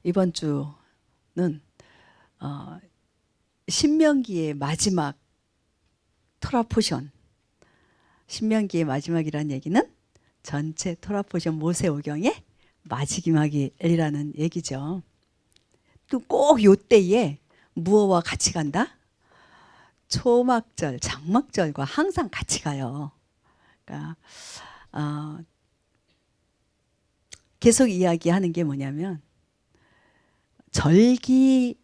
이번 주는 신명기의 마지막 토라 포션, 신명기의 마지막이라는 얘기는 전체 토라 포션 모세오경의 마지막이라는 얘기죠. 또 꼭 요때에 무엇과 같이 간다? 초막절, 장막절과 항상 같이 가요. 그러니까 계속 이야기하는 게 뭐냐면, 절기는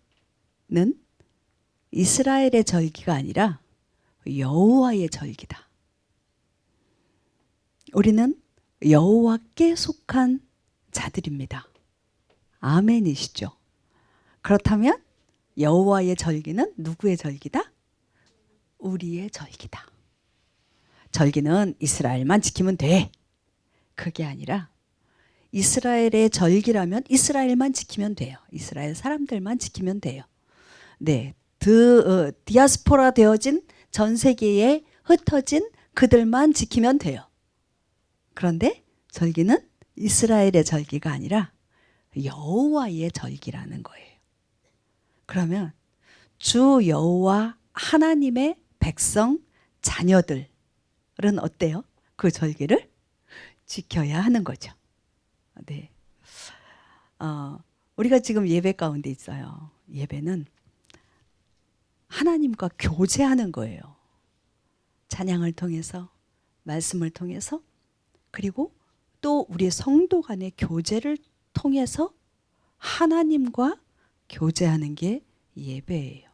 이스라엘의 절기가 아니라 여호와의 절기다. 우리는 여호와께 속한 자들입니다. 아멘이시죠? 그렇다면 여호와의 절기는 누구의 절기다? 우리의 절기다. 절기는 이스라엘만 지키면 돼. 그게 아니라 이스라엘의 절기라면 이스라엘만 지키면 돼요. 이스라엘 사람들만 지키면 돼요. 네, 디아스포라 되어진 전 세계에 흩어진 그들만 지키면 돼요. 그런데 절기는 이스라엘의 절기가 아니라 여호와의 절기라는 거예요. 그러면 주 여호와 하나님의 백성 자녀들은 어때요? 그 절기를 지켜야 하는 거죠. 네. 우리가 지금 예배 가운데 있어요. 예배는 하나님과 교제하는 거예요. 찬양을 통해서, 말씀을 통해서, 그리고 또 우리 성도 간의 교제를 통해서 하나님과 교제하는 게 예배예요.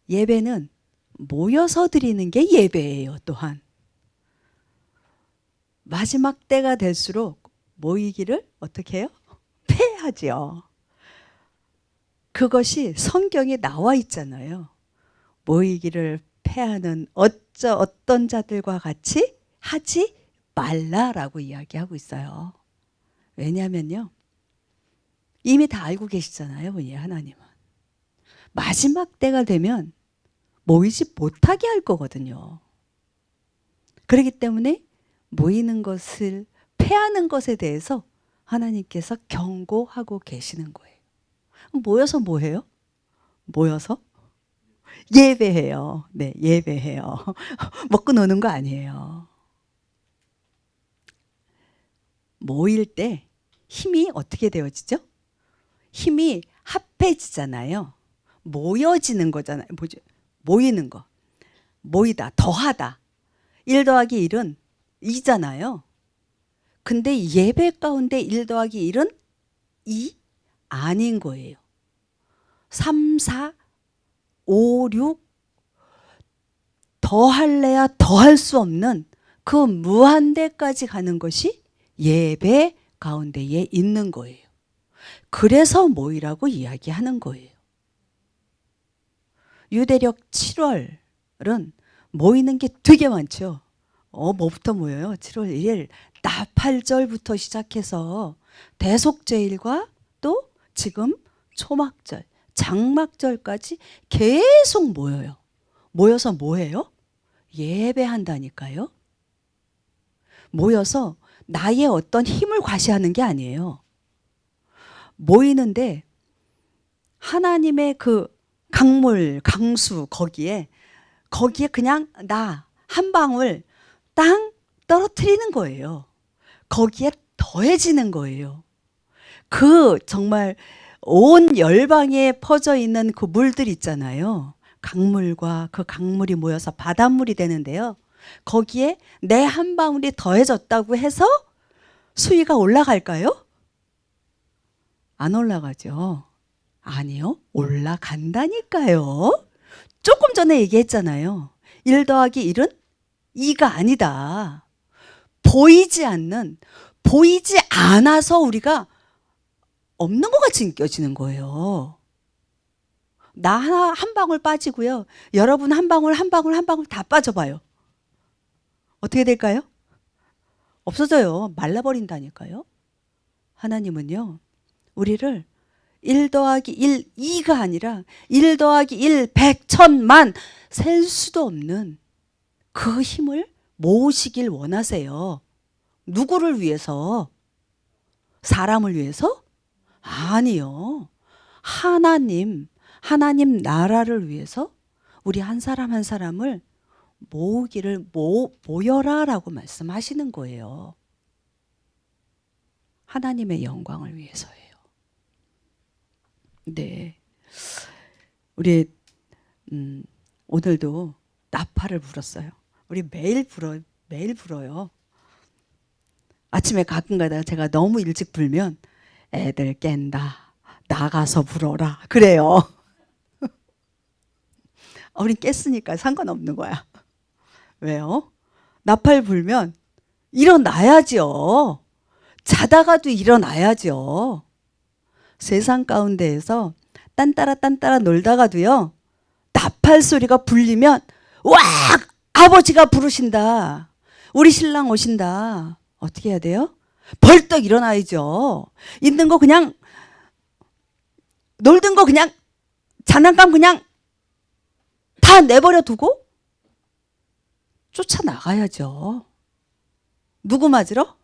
예배는 모여서 드리는 게 예배예요. 또한 마지막 때가 될수록 모이기를 어떻게 해요? 패하지요. 그것이 성경에 나와 있잖아요. 모이기를 패하는 어떤 자들과 같이 하지 말라라고 이야기하고 있어요. 왜냐하면요, 이미 다 알고 계시잖아요. 우리 하나님은 마지막 때가 되면 모이지 못하게 할 거거든요. 그렇기 때문에 모이는 것을 패하는 것에 대해서 하나님께서 경고하고 계시는 거예요. 모여서 뭐 해요? 모여서 예배해요. 네, 예배해요. 먹고 노는 거 아니에요. 모일 때 힘이 어떻게 되어지죠? 힘이 합해지잖아요. 모여지는 거잖아요. 뭐죠? 모이는 거. 모이다, 더하다. 1 더하기 1은 2잖아요. 근데 예배 가운데 1 더하기 1은 2 아닌 거예요. 3, 4, 5, 6 더할래야 더할 수 없는 그 무한대까지 가는 것이 예배 가운데에 있는 거예요. 그래서 모이라고 이야기하는 거예요. 유대력 7월은 모이는 게 되게 많죠. 뭐부터 모여요? 7월 1일 나팔절부터 시작해서 대속제일과 또 지금 초막절, 장막절까지 계속 모여요. 모여서 뭐 해요? 예배한다니까요. 모여서 나의 어떤 힘을 과시하는 게 아니에요. 모이는데 하나님의 그 강물, 강수 거기에 그냥 나 한 방울 땅 떨어뜨리는 거예요. 거기에 더해지는 거예요. 그 정말 온 열방에 퍼져 있는 그 물들 있잖아요. 강물과 그 강물이 모여서 바닷물이 되는데요. 거기에 내 한 방울이 더해졌다고 해서 수위가 올라갈까요? 안 올라가죠. 아니요, 올라간다니까요. 조금 전에 얘기했잖아요. 1 더하기 1은 2가 아니다. 보이지 않아서 우리가 없는 것 같이 느껴지는 거예요. 나 한 방울 빠지고요. 여러분 한 방울 다 빠져봐요. 어떻게 될까요? 없어져요. 말라버린다니까요. 하나님은요, 우리를 1 더하기 1, 2가 아니라 1 더하기 1, 100, 1000만 셀 수도 없는 그 힘을 모으시길 원하세요. 누구를 위해서? 사람을 위해서? 아니요. 하나님 나라를 위해서 우리 한 사람 한 사람을 모으기를 모여라라고 말씀하시는 거예요. 하나님의 영광을 위해서예요. 네. 우리 오늘도 나팔을 불었어요. 우리 매일 불어요. 아침에 가끔 가다가 제가 너무 일찍 불면 애들 깬다. 나가서 불어라. 그래요. 우린 깼으니까 상관없는 거야. 왜요? 나팔 불면 일어나야죠. 자다가도 일어나야죠. 세상 가운데에서 딴따라 놀다가도요. 나팔 소리가 불리면 와! 아버지가 부르신다. 우리 신랑 오신다. 어떻게 해야 돼요? 벌떡 일어나야죠. 있는 거 그냥 놀던 거 그냥 장난감 그냥 다 내버려 두고 쫓아나가야죠. 누구 맞으러?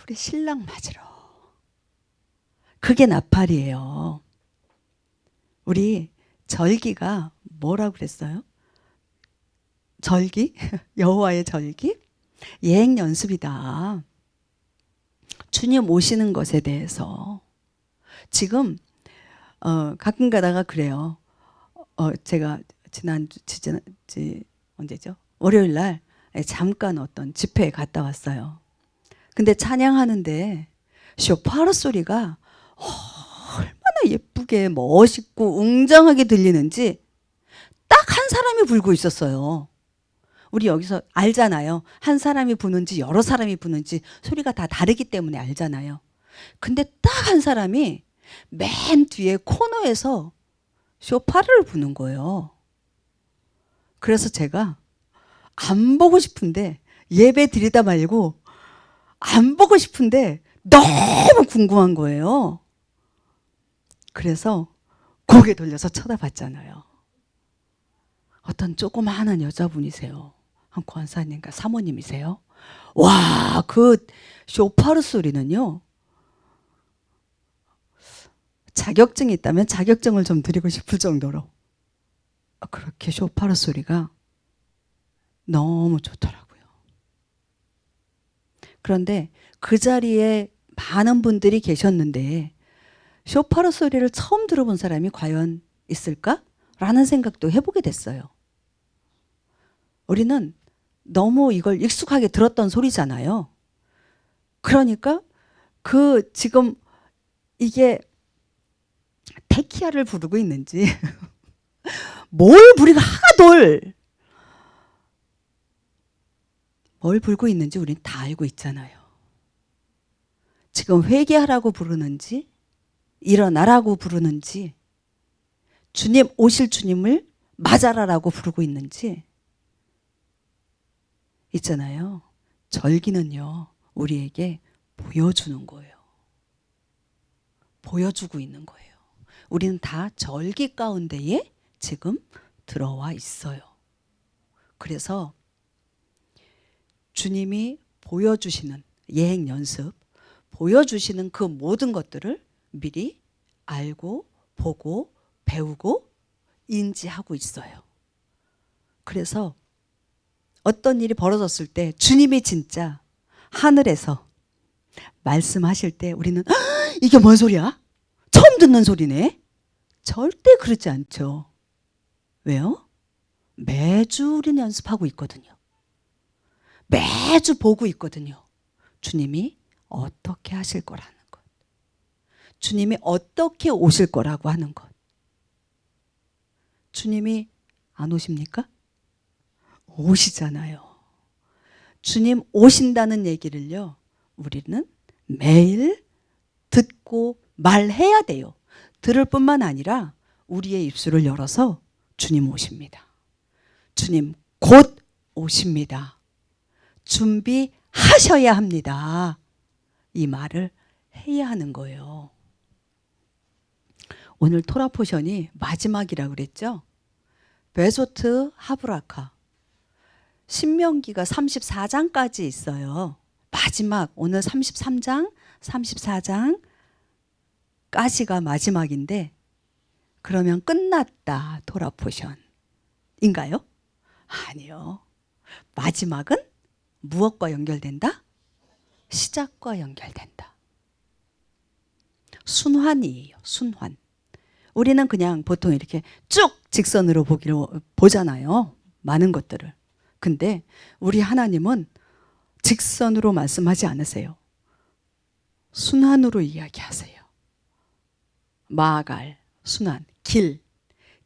우리 신랑 맞으러. 그게 나팔이에요. 우리 절기가 뭐라고 그랬어요? 절기? 여호와의 절기? 예행 연습이다. 주님 오시는 것에 대해서 지금 가끔 가다가 그래요. 제가 언제죠? 월요일 날 잠깐 어떤 집회에 갔다 왔어요. 근데 찬양하는데 쇼파르 소리가 얼마나 예쁘게 멋있고 웅장하게 들리는지 딱 한 사람이 불고 있었어요. 우리 여기서 알잖아요. 한 사람이 부는지 여러 사람이 부는지 소리가 다 다르기 때문에 알잖아요. 근데 딱 한 사람이 맨 뒤에 코너에서 쇼파르를 부는 거예요. 그래서 제가 안 보고 싶은데 예배 드리다 말고 안 보고 싶은데 너무 궁금한 거예요. 그래서 고개 돌려서 쳐다봤잖아요. 어떤 조그마한 여자분이세요. 한 권사님과 사모님이세요. 와, 그 쇼파르 소리는요. 자격증이 있다면 자격증을 좀 드리고 싶을 정도로 그렇게 쇼파르 소리가 너무 좋더라고요. 그런데 그 자리에 많은 분들이 계셨는데 쇼파르 소리를 처음 들어본 사람이 과연 있을까? 라는 생각도 해보게 됐어요. 우리는 너무 이걸 익숙하게 들었던 소리잖아요. 그러니까 지금 이게 테키아를 부르고 있는지 뭘 부리가 하나둘 뭘 불고 있는지 우린 다 알고 있잖아요. 지금 회개하라고 부르는지 일어나라고 부르는지 주님 오실 주님을 맞아라라고 부르고 있는지 있잖아요. 절기는요. 우리에게 보여주는 거예요. 보여주고 있는 거예요. 우리는 다 절기 가운데에 지금 들어와 있어요. 그래서 주님이 보여주시는 예행 연습, 보여주시는 그 모든 것들을 미리 알고 보고 배우고 인지하고 있어요. 그래서 어떤 일이 벌어졌을 때 주님이 진짜 하늘에서 말씀하실 때 우리는 이게 뭔 소리야? 처음 듣는 소리네? 절대 그렇지 않죠. 왜요? 매주 우리는 연습하고 있거든요. 매주 보고 있거든요. 주님이 어떻게 하실 거라는 것. 주님이 어떻게 오실 거라고 하는 것. 주님이 안 오십니까? 오시잖아요. 주님 오신다는 얘기를요. 우리는 매일 듣고 말해야 돼요. 들을 뿐만 아니라 우리의 입술을 열어서 주님 오십니다. 주님 곧 오십니다. 준비하셔야 합니다. 이 말을 해야 하는 거예요. 오늘 토라 포션이 마지막이라고 그랬죠? 베소트 하브라카. 신명기가 34장까지 있어요. 마지막 오늘 33장, 34장까지가 마지막인데 그러면 끝났다 토라 포션인가요? 아니요. 마지막은 무엇과 연결된다? 시작과 연결된다. 순환이에요. 순환. 우리는 그냥 보통 이렇게 쭉 직선으로 보잖아요. 많은 것들을. 근데 우리 하나님은 직선으로 말씀하지 않으세요. 순환으로 이야기하세요. 마갈, 순환, 길.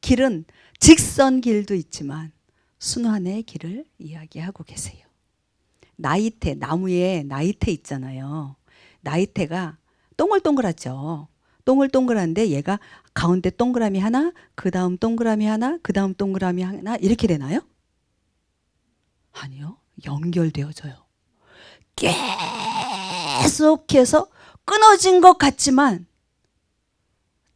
길은 직선 길도 있지만 순환의 길을 이야기하고 계세요. 나이테, 나무에 나이테 있잖아요. 나이테가 동글동글하죠. 동글동글한데 얘가 가운데 동그라미 하나, 그 다음 동그라미 하나, 그 다음 동그라미 하나 이렇게 되나요? 아니요. 연결되어져요. 계속해서 끊어진 것 같지만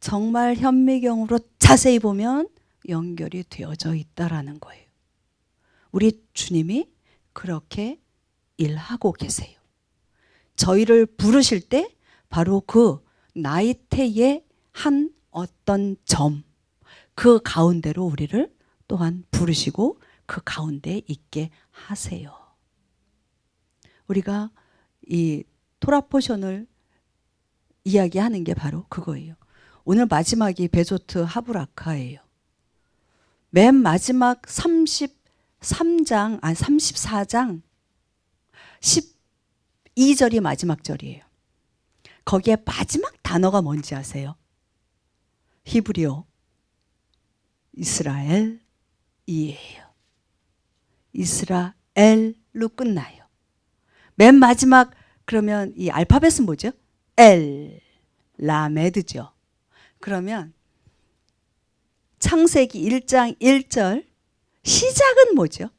정말 현미경으로 자세히 보면 연결이 되어져 있다라는 거예요. 우리 주님이 그렇게 일하고 계세요. 저희를 부르실 때 바로 그 나이테의 한 어떤 점, 그 가운데로 우리를 또한 부르시고 그 가운데에 있게 하세요. 우리가 이 토라 포션을 이야기하는 게 바로 그거예요. 오늘 마지막이 베조트 하브라카예요. 맨 마지막 33장, 34장 12절이 마지막 절이에요. 거기에 마지막 단어가 뭔지 아세요? 히브리어 이스라엘이에요. 이스라엘로 끝나요. 맨 마지막 그러면 이 알파벳은 뭐죠? 엘, 라메드죠. 그러면 창세기 1장 1절 시작은 뭐죠?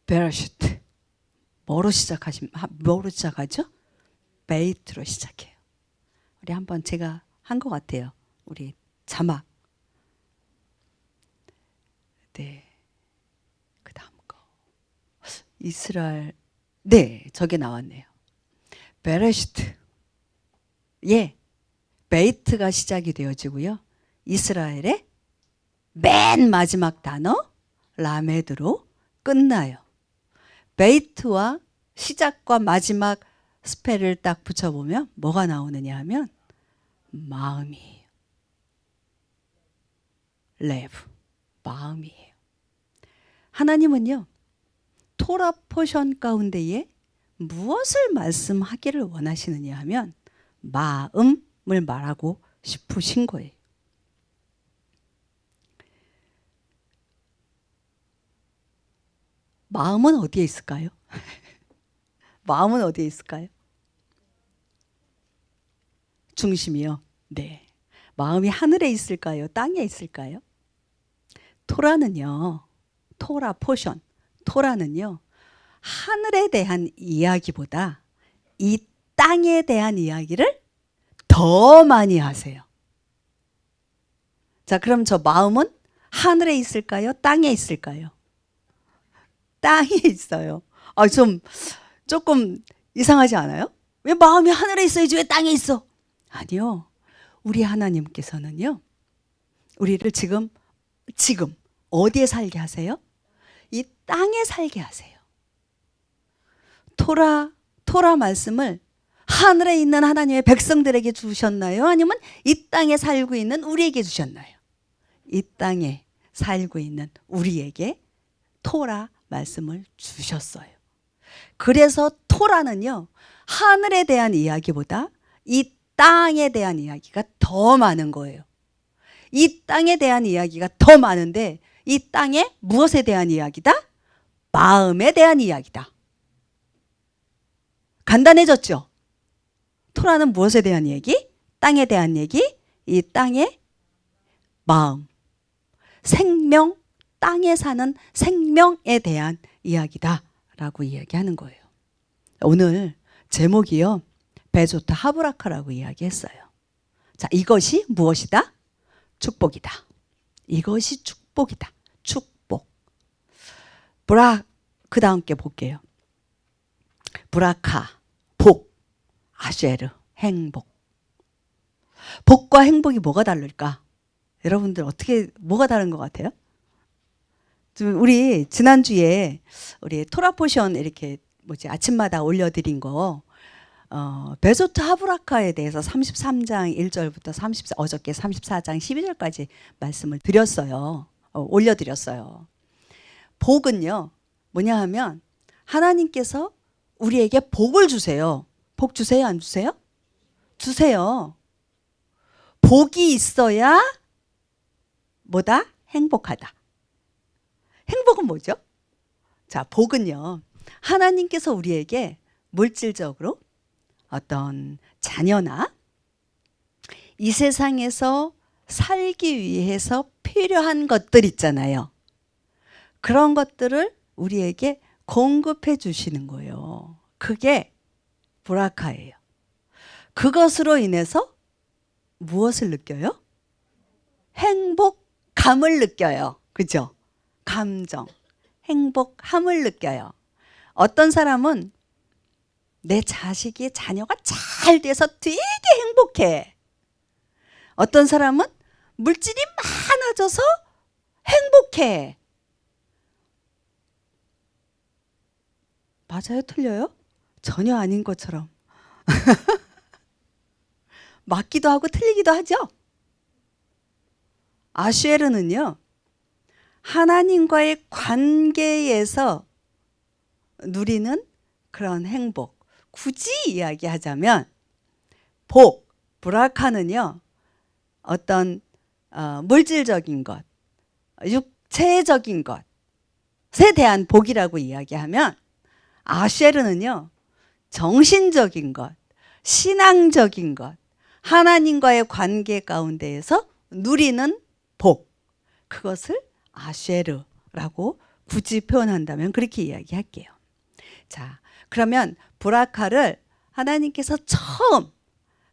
베라슈트. 뭐로 시작하죠? 베이트로 시작해요. 우리 한번 제가 한 것 같아요. 우리 자막. 네. 그 다음 거. 이스라엘. 네, 저게 나왔네요. 베레시트. 예. 베이트가 시작이 되어지고요. 이스라엘의 맨 마지막 단어 라메드로 끝나요. 베이트와 시작과 마지막 스펠을 딱 붙여보면 뭐가 나오느냐 하면 마음이에요. 레브, 마음이에요. 하나님은요, 토라 포션 가운데에 무엇을 말씀하기를 원하시느냐 하면 마음을 말하고 싶으신 거예요. 마음은 어디에 있을까요? 마음은 어디에 있을까요? 중심이요. 네. 마음이 하늘에 있을까요? 땅에 있을까요? 토라는요. 토라 포션. 토라는요. 하늘에 대한 이야기보다 이 땅에 대한 이야기를 더 많이 하세요. 자, 그럼 저 마음은 하늘에 있을까요? 땅에 있을까요? 땅에 있어요. 조금 이상하지 않아요? 왜 마음이 하늘에 있어야지 왜 땅에 있어? 아니요. 우리 하나님께서는요. 우리를 지금 어디에 살게 하세요? 이 땅에 살게 하세요. 토라 말씀을 하늘에 있는 하나님의 백성들에게 주셨나요? 아니면 이 땅에 살고 있는 우리에게 주셨나요? 이 땅에 살고 있는 우리에게 토라 말씀을 주셨어요. 그래서 토라는요, 하늘에 대한 이야기보다 이 땅에 대한 이야기가 더 많은 거예요. 이 땅에 대한 이야기가 더 많은데 이 땅에 무엇에 대한 이야기다? 마음에 대한 이야기다. 간단해졌죠? 토라는 무엇에 대한 얘기? 땅에 대한 얘기? 이 땅의 마음. 생명, 땅에 사는 생명에 대한 이야기다 라고 이야기하는 거예요. 오늘 제목이요, 베조트 하브라카라고 이야기했어요. 자, 이것이 무엇이다? 축복이다. 이것이 축복이다. 축복. 그 다음 게 볼게요. 브라카, 복, 아쉐르, 행복. 복과 행복이 뭐가 다를까? 여러분들 어떻게 뭐가 다른 것 같아요? 우리 지난주에 우리 토라포션 이렇게 아침마다 올려드린 거 베소트 하브라카에 대해서 33장 1절부터 어저께 34장 12절까지 말씀을 드렸어요. 올려드렸어요. 복은요 뭐냐 하면 하나님께서 우리에게 복을 주세요. 복 주세요, 안 주세요? 주세요. 복이 있어야 뭐다? 행복하다. 행복은 뭐죠? 자, 복은요 하나님께서 우리에게 물질적으로 어떤 자녀나 이 세상에서 살기 위해서 필요한 것들 있잖아요. 그런 것들을 우리에게 공급해 주시는 거예요. 그게 브라카예요. 그것으로 인해서 무엇을 느껴요? 행복감을 느껴요. 그죠? 감정, 행복함을 느껴요. 어떤 사람은 내 자식이 자녀가 잘 돼서 되게 행복해. 어떤 사람은 물질이 많아져서 행복해. 맞아요? 틀려요? 전혀 아닌 것처럼. 맞기도 하고 틀리기도 하죠? 아쉐르는요, 하나님과의 관계에서 누리는 그런 행복. 굳이 이야기하자면 복, 브라카는요 어떤 물질적인 것, 육체적인 것에 대한 복이라고 이야기하면 아쉐르는요 정신적인 것, 신앙적인 것, 하나님과의 관계 가운데에서 누리는 복, 그것을 아쉐르라고 굳이 표현한다면 그렇게 이야기할게요. 자, 그러면 브라카를 하나님께서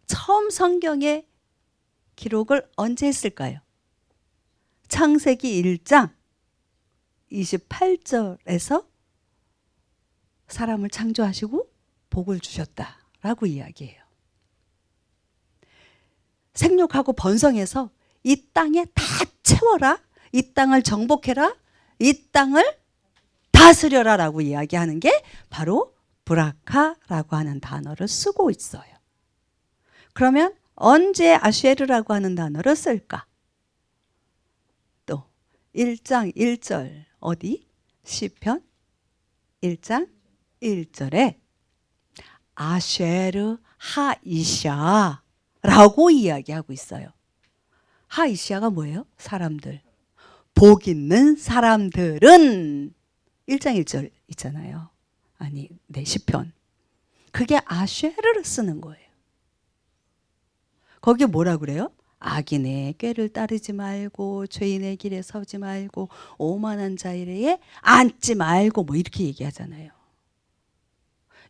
처음 성경에 기록을 언제 했을까요? 창세기 1장 28절에서 사람을 창조하시고 복을 주셨다라고 이야기해요. 생육하고 번성해서 이 땅에 다 채워라, 이 땅을 정복해라, 이 땅을 다스려라 라고 이야기하는 게 바로 브라카라고 하는 단어를 쓰고 있어요. 그러면 언제 아쉐르라고 하는 단어를 쓸까? 또 1장 1절 어디? 시편 1장 1절에 아쉐르 하이샤라고 이야기하고 있어요. 하이샤가 뭐예요? 사람들. 복 있는 사람들은 1장 1절 있잖아요. 아니, 네, 시편. 그게 아쉐르를 쓰는 거예요. 거기에 뭐라 그래요? 악인의 꾀를 따르지 말고 죄인의 길에 서지 말고 오만한 자리에 앉지 말고 뭐 이렇게 얘기하잖아요.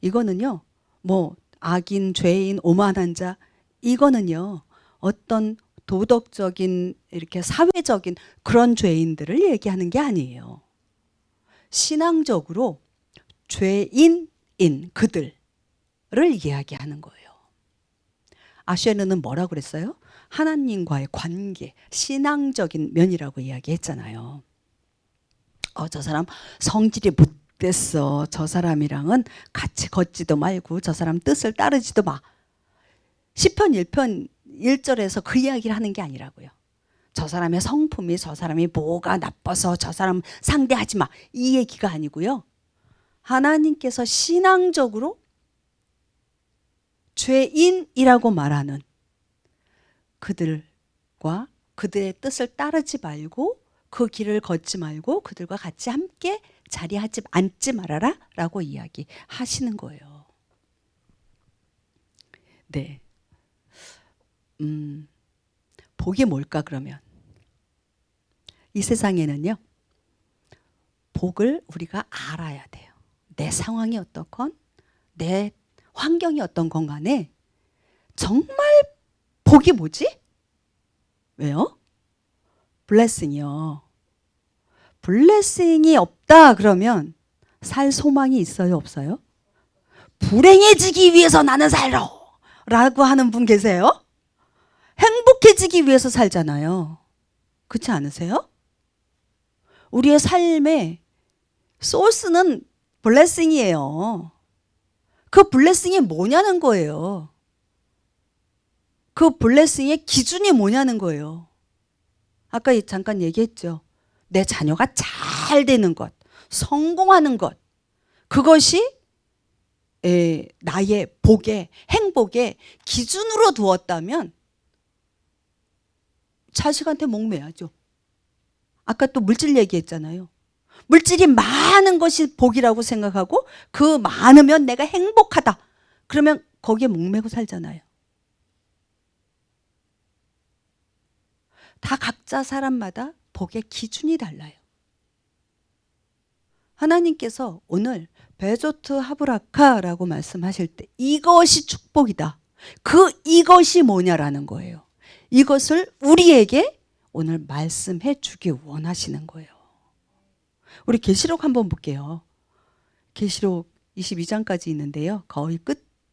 이거는요. 뭐 악인, 죄인, 오만한 자 이거는요. 어떤 도덕적인 이렇게 사회적인 그런 죄인들을 얘기하는 게 아니에요. 신앙적으로 죄인인 그들을 이야기하는 거예요. 아쉐르는 뭐라고 그랬어요? 하나님과의 관계, 신앙적인 면이라고 이야기했잖아요. 저 사람 성질이 못됐어. 저 사람이랑은 같이 걷지도 말고 저 사람 뜻을 따르지도 마. 시편 1편 1절에서 그 이야기를 하는 게 아니라고요. 저 사람의 성품이, 저 사람이 뭐가 나빠서 저 사람 상대하지 마. 이 얘기가 아니고요. 하나님께서 신앙적으로 죄인이라고 말하는 그들과 그들의 뜻을 따르지 말고 그 길을 걷지 말고 그들과 같이 함께 앉지 말아라 라고 이야기하시는 거예요. 네. 복이 뭘까 그러면? 이 세상에는요. 복을 우리가 알아야 돼요. 내 상황이 어떻건 내 환경이 어떤 건 간에 정말 복이 뭐지? 왜요? 블레싱이요. 블레싱이 없다 그러면 살 소망이 있어요, 없어요? 불행해지기 위해서 나는 살러 라고 하는 분 계세요? 행복해지기 위해서 살잖아요. 그렇지 않으세요? 우리의 삶의 소스는 블레싱이에요. 그 블레싱이 뭐냐는 거예요. 그 블레싱의 기준이 뭐냐는 거예요. 아까 잠깐 얘기했죠. 내 자녀가 잘 되는 것, 성공하는 것, 그것이 나의 복의, 행복의 기준으로 두었다면 자식한테 목매야죠. 아까 또 물질 얘기했잖아요. 물질이 많은 것이 복이라고 생각하고 그 많으면 내가 행복하다. 그러면 거기에 목매고 살잖아요. 다 각자 사람마다 복의 기준이 달라요. 하나님께서 오늘 베조트 하브라카라고 말씀하실 때 이것이 축복이다. 이것이 뭐냐라는 거예요. 이것을 우리에게 오늘 말씀해 주기 원하시는 거예요. 우리 계시록 한번 볼게요. 계시록 22장까지 있는데요. 거의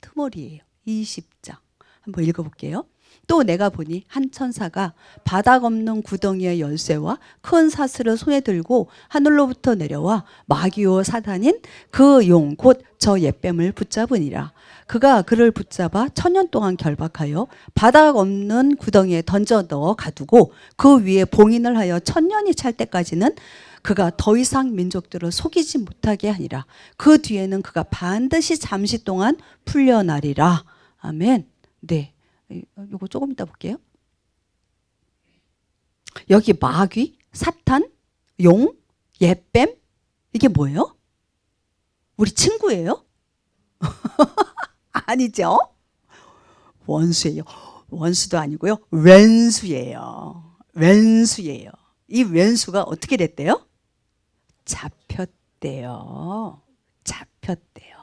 끝머리예요. 20장. 한번 읽어볼게요. 또 내가 보니 한 천사가 바닥 없는 구덩이의 열쇠와 큰 사슬을 손에 들고 하늘로부터 내려와 마귀요 사단인 그 용 곧 저 옛뱀을 붙잡으니라. 그가 그를 붙잡아 1000년 동안 결박하여 바닥 없는 구덩이에 던져 넣어 가두고 그 위에 봉인을 하여 1000년이 찰 때까지는 그가 더 이상 민족들을 속이지 못하게 하니라. 그 뒤에는 그가 반드시 잠시 동안 풀려나리라. 아멘. 네. 이거 조금 이따 볼게요. 여기 마귀, 사탄, 용, 옛뱀 이게 뭐예요? 우리 친구예요? 아니죠? 원수예요. 원수도 아니고요. 왼수예요. 왼수예요. 이 왼수가 어떻게 됐대요? 잡혔대요. 잡혔대요.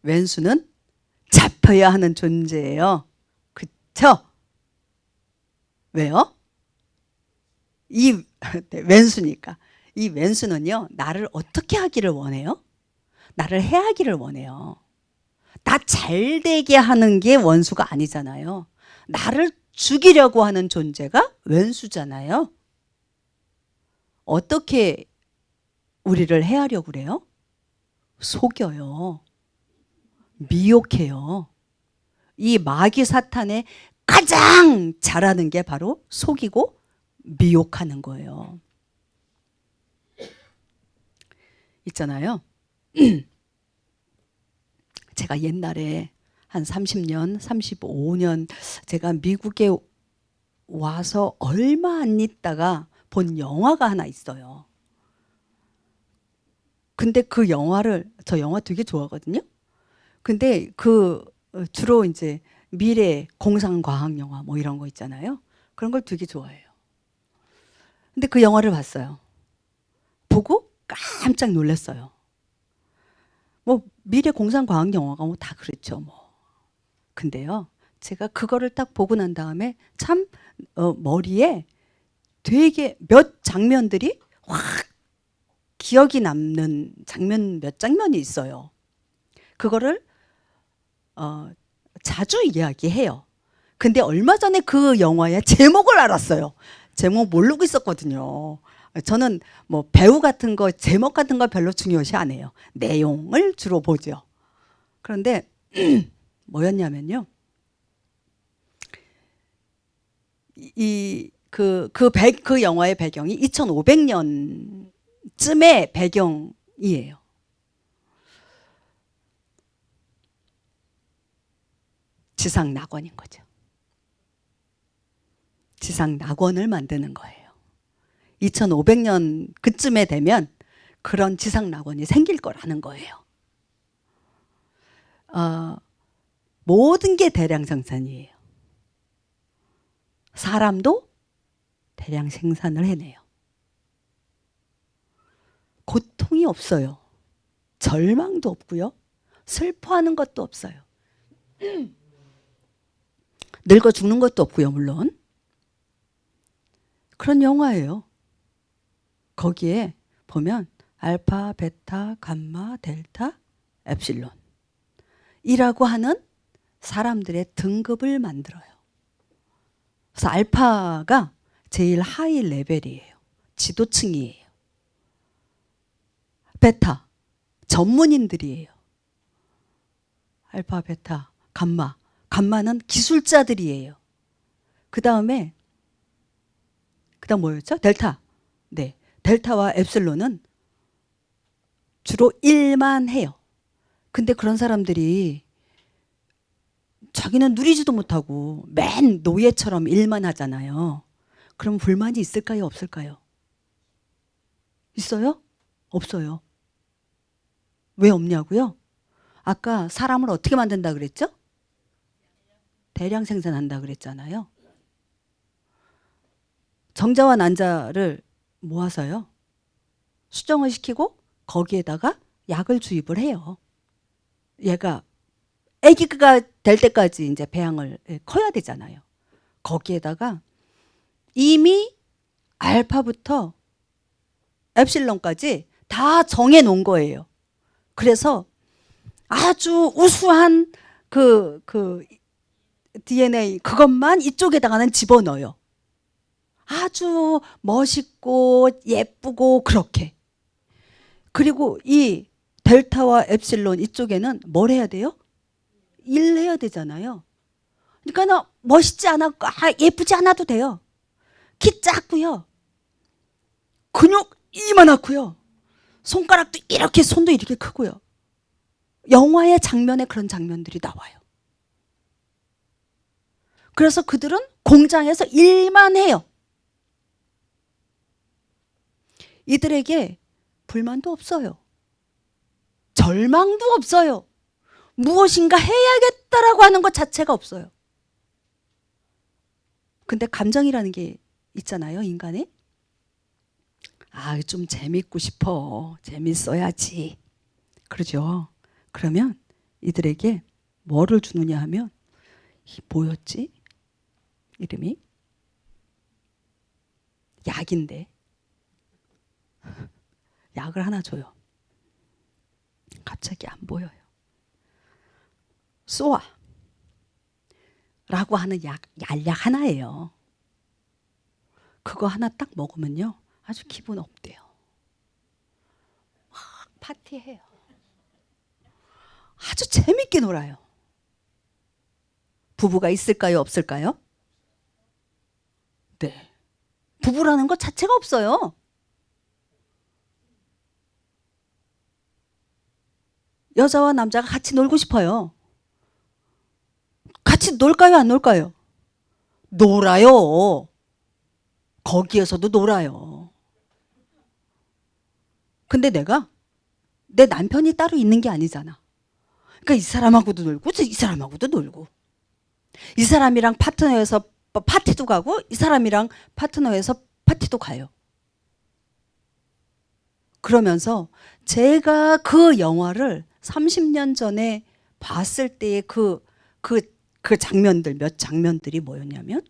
왼수는 잡혀야 하는 존재예요. 그쵸? 왜요? 왼수니까. 이 왼수는요, 나를 어떻게 하기를 원해요? 나를 해하기를 원해요. 나 잘 되게 하는 게 원수가 아니잖아요. 나를 죽이려고 하는 존재가 왼수잖아요. 어떻게 우리를 해하려고 그래요? 속여요. 미혹해요. 이 마귀 사탄의 가장 잘하는 게 바로 속이고 미혹하는 거예요. 있잖아요. 제가 옛날에 한 30년, 35년 제가 미국에 와서 얼마 안 있다가 본 영화가 하나 있어요. 근데 그 영화를, 저 영화 되게 좋아하거든요. 근데 주로 이제 미래 공상과학 영화 뭐 이런 거 있잖아요. 그런 걸 되게 좋아해요. 근데 그 영화를 봤어요. 보고 깜짝 놀랐어요. 뭐 미래 공상과학 영화가 뭐 다 그렇죠 뭐. 근데요, 제가 그거를 딱 보고 난 다음에 참 머리에 되게 몇 장면들이 확 기억이 남는 장면 몇 장면이 있어요. 그거를 자주 이야기해요. 근데 얼마 전에 그 영화의 제목을 알았어요. 제목 모르고 있었거든요. 저는 뭐 배우 같은 거, 제목 같은 거 별로 중요시 안 해요. 내용을 주로 보죠. 그런데 뭐였냐면요. 그 영화의 배경이 2500년쯤의 배경이에요. 지상 낙원인 거죠. 지상 낙원을 만드는 거예요. 2500년 그쯤에 되면 그런 지상 낙원이 생길 거라는 거예요. 모든 게 대량 생산이에요. 사람도 대량 생산을 해내요. 고통이 없어요. 절망도 없고요. 슬퍼하는 것도 없어요. 늙어 죽는 것도 없고요, 물론. 그런 영화예요. 거기에 보면 알파, 베타, 감마, 델타, 엡실론 이라고 하는 사람들의 등급을 만들어요. 그래서 알파가 제일 하이 레벨이에요. 지도층이에요. 베타 전문인들이에요. 알파, 베타, 감마. 감마는 기술자들이에요. 그 다음 뭐였죠? 델타. 네, 델타와 엡실론은 주로 일만 해요. 근데 그런 사람들이 자기는 누리지도 못하고 맨 노예처럼 일만 하잖아요. 그럼 불만이 있을까요? 없을까요? 있어요? 없어요. 왜 없냐고요? 아까 사람을 어떻게 만든다 그랬죠? 대량 생산한다 그랬잖아요. 정자와 난자를 모아서요. 수정을 시키고 거기에다가 약을 주입을 해요. 얘가 아기가 될 때까지 이제 배양을 커야 되잖아요. 거기에다가 이미 알파부터 엡실론까지 다 정해 놓은 거예요. 그래서 아주 우수한 그 DNA 그것만 이쪽에다가는 집어넣어요. 아주 멋있고 예쁘고 그렇게. 그리고 이 델타와 엡실론 이쪽에는 뭘 해야 돼요? 일해야 되잖아요. 그러니까 멋있지 않았고 예쁘지 않아도 돼요. 키 작고요. 근육 이만하고요. 손가락도 이렇게 손도 이렇게 크고요. 영화의 장면에 그런 장면들이 나와요. 그래서 그들은 공장에서 일만 해요. 이들에게 불만도 없어요. 절망도 없어요. 무엇인가 해야겠다라고 하는 것 자체가 없어요. 근데 감정이라는 게 있잖아요, 인간에. 좀 재밌고 싶어. 재밌어야지. 그러죠. 그러면 이들에게 뭐를 주느냐 하면 뭐였지? 이름이? 약인데. 약을 하나 줘요. 갑자기 안 보여요. 쏘아 라고 하는 약약 하나예요. 그거 하나 딱 먹으면요 아주 기분 업돼요. 막 파티해요. 아주 재밌게 놀아요. 부부가 있을까요? 없을까요? 네. 부부라는 것 자체가 없어요. 여자와 남자가 같이 놀고 싶어요. 같이 놀까요? 안 놀까요? 놀아요. 거기에서도 놀아요. 근데 내가 내 남편이 따로 있는 게 아니잖아. 그러니까 이 사람하고도 놀고 이 사람하고도 놀고 이 사람이랑 파트너여서 파티도 가고 이 사람이랑 파트너여서 파티도 가요. 그러면서 제가 그 영화를 30년 전에 봤을 때의 그 장면들 몇 장면들이 뭐였냐면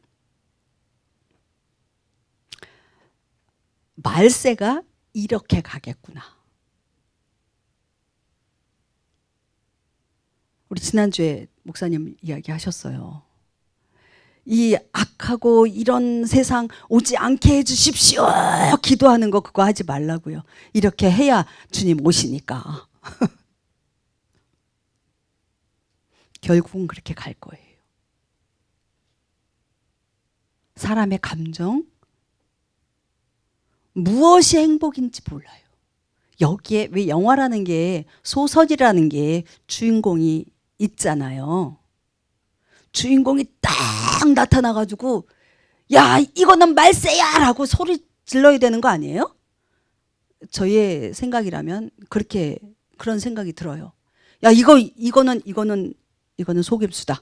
말세가 이렇게 가겠구나. 우리 지난주에 목사님 이야기 하셨어요. 이 악하고 이런 세상 오지 않게 해주십시오. 기도하는 거 그거 하지 말라고요. 이렇게 해야 주님 오시니까. 결국은 그렇게 갈 거예요. 사람의 감정, 무엇이 행복인지 몰라요. 여기에 왜 영화라는 게 소설이라는 게 주인공이 있잖아요. 주인공이 딱 나타나가지고 야 이거는 말세야 라고 소리 질러야 되는 거 아니에요? 저의 생각이라면 그런 생각이 들어요. 야 이거는 속임수다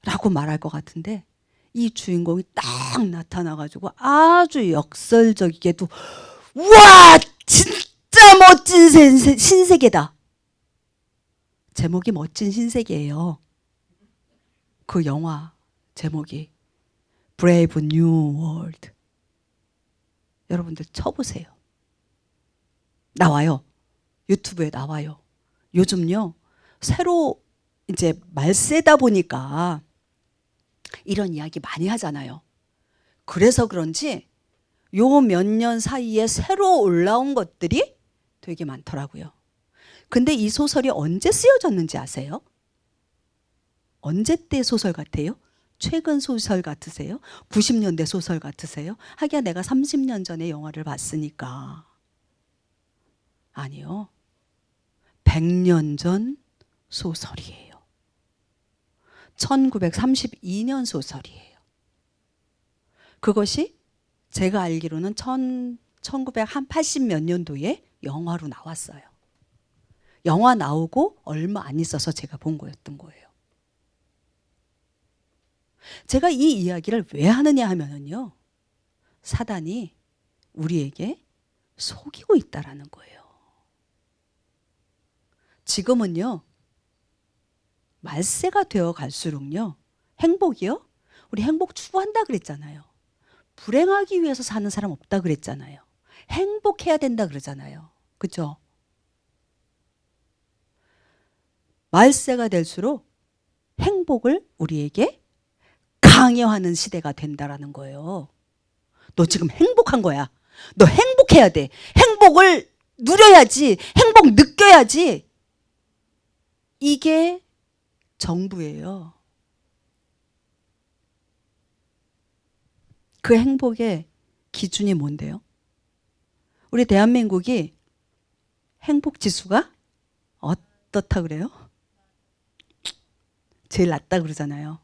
라고 말할 것 같은데 이 주인공이 딱 나타나가지고 아주 역설적이게도 우와 진짜 멋진 신세계다. 제목이 멋진 신세계예요. 그 영화 제목이 Brave New World. 여러분들 쳐보세요. 나와요. 유튜브에 나와요. 요즘요, 새로 이제 말세다 보니까 이런 이야기 많이 하잖아요. 그래서 그런지 요 몇 년 사이에 새로 올라온 것들이 되게 많더라고요. 근데 이 소설이 언제 쓰여졌는지 아세요? 언제 때 소설 같아요? 최근 소설 같으세요? 90년대 소설 같으세요? 하기야 내가 30년 전에 영화를 봤으니까. 아니요. 100년 전 소설이에요. 1932년 소설이에요. 그것이 제가 알기로는 1980 몇 년도에 영화로 나왔어요. 영화 나오고 얼마 안 있어서 제가 본 거였던 거예요. 제가 이 이야기를 왜 하느냐 하면은요, 사단이 우리에게 속이고 있다라는 거예요. 지금은요, 말세가 되어 갈수록요, 행복이요? 우리 행복 추구한다 그랬잖아요. 불행하기 위해서 사는 사람 없다 그랬잖아요. 행복해야 된다 그러잖아요. 그죠? 말세가 될수록 행복을 우리에게 강요하는 시대가 된다라는 거예요. 너 지금 행복한 거야. 너 행복해야 돼. 행복을 누려야지. 행복 느껴야지. 이게 정부예요. 그 행복의 기준이 뭔데요? 우리 대한민국이 행복 지수가 어떻다 그래요? 제일 낮다 그러잖아요.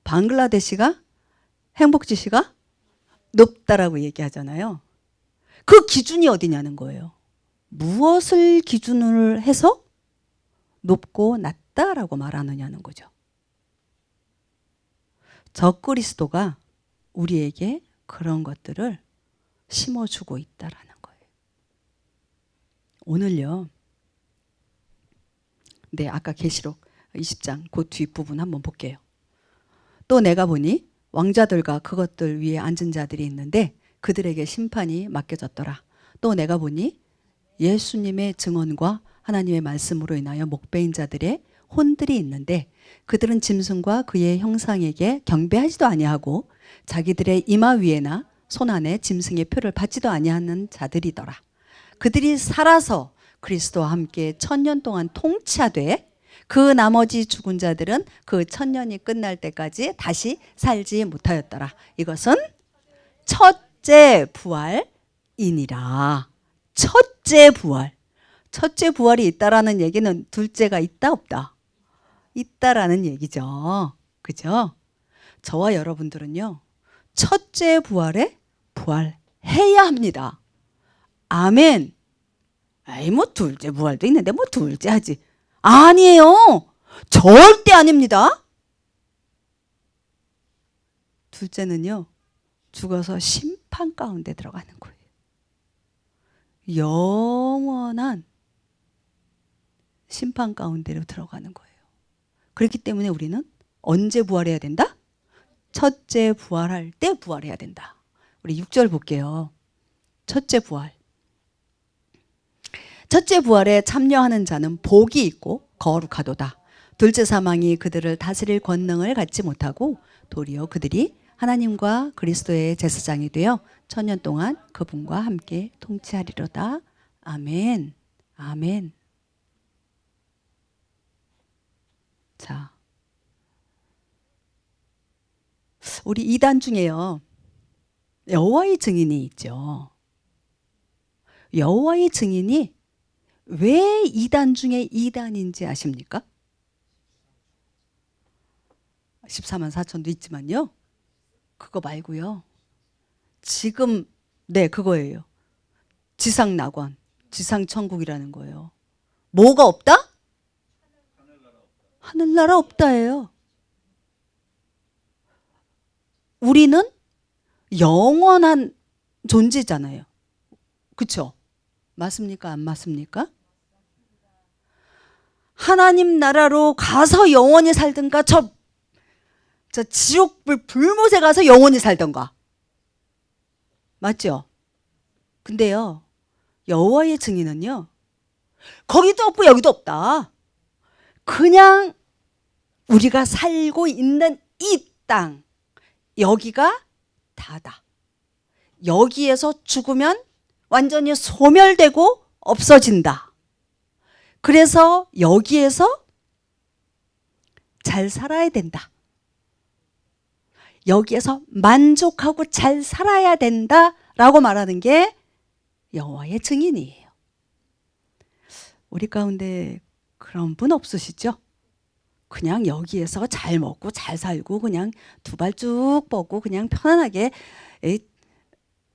방글라데시가 행복 지수가 높다라고 얘기하잖아요. 그 기준이 어디냐는 거예요. 무엇을 기준으로 해서 높고 낮다라고 말하느냐는 거죠. 적그리스도가 우리에게 그런 것들을 심어주고 있다라는 거예요. 오늘요. 네, 아까 계시록 20장 그 뒷부분 한번 볼게요. 또 내가 보니 왕자들과 그것들 위에 앉은 자들이 있는데 그들에게 심판이 맡겨졌더라. 또 내가 보니 예수님의 증언과 하나님의 말씀으로 인하여 목배인 자들의 혼들이 있는데 그들은 짐승과 그의 형상에게 경배하지도 아니하고 자기들의 이마 위에나 손 안에 짐승의 표를 받지도 아니하는 자들이더라. 그들이 살아서 그리스도와 함께 1000년 동안 통치하되 그 나머지 죽은 자들은 그 1000년이 끝날 때까지 다시 살지 못하였더라. 이것은 첫째 부활이니라. 첫째 부활. 첫째 부활이 있다라는 얘기는 둘째가 있다 없다? 있다라는 얘기죠. 그죠? 저와 여러분들은요, 첫째 부활에 부활해야 합니다. 아멘. 아이, 뭐 둘째 부활도 있는데 뭐 둘째 하지. 아니에요. 절대 아닙니다. 둘째는요, 죽어서 심판 가운데 들어가는 거예요. 영원한 심판 가운데로 들어가는 거예요. 그렇기 때문에 우리는 언제 부활해야 된다? 첫째 부활할 때 부활해야 된다. 우리 6절 볼게요. 첫째 부활. 첫째 부활에 참여하는 자는 복이 있고 거룩하도다. 둘째 사망이 그들을 다스릴 권능을 갖지 못하고 도리어 그들이 하나님과 그리스도의 제사장이 되어 1000년 동안 그분과 함께 통치하리로다. 아멘. 아멘. 자, 우리 2단 중에요, 여호와의 증인이 있죠. 여호와의 증인이 왜 2단 중에 2단인지 아십니까? 14만 4천도 있지만요, 그거 말고요. 지금 네, 그거예요. 지상낙원, 지상천국이라는 거예요. 뭐가 없다? 하늘나라 없다예요. 우리는 영원한 존재잖아요. 그렇죠? 맞습니까? 안 맞습니까? 하나님 나라로 가서 영원히 살든가 저 지옥불 불못에 가서 영원히 살던가. 맞죠? 근데요, 여호와의 증인은요, 거기도 없고 여기도 없다. 그냥 우리가 살고 있는 이 땅, 여기가 다다. 여기에서 죽으면 완전히 소멸되고 없어진다. 그래서 여기에서 잘 살아야 된다. 여기에서 만족하고 잘 살아야 된다라고 말하는 게 여호와의 증인이에요. 우리 가운데 그런 분 없으시죠? 그냥 여기에서 잘 먹고 잘 살고 그냥 두 발 쭉 뻗고 그냥 편안하게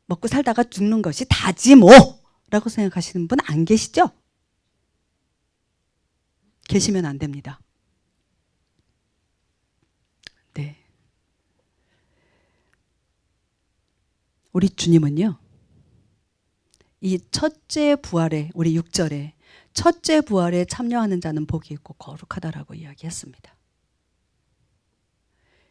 먹고 살다가 죽는 것이 다지 뭐 라고 생각하시는 분 안 계시죠? 계시면 안 됩니다. 네. 우리 주님은요, 이 첫째 부활에, 우리 6절에 첫째 부활에 참여하는 자는 복이 있고 거룩하다라고 이야기했습니다.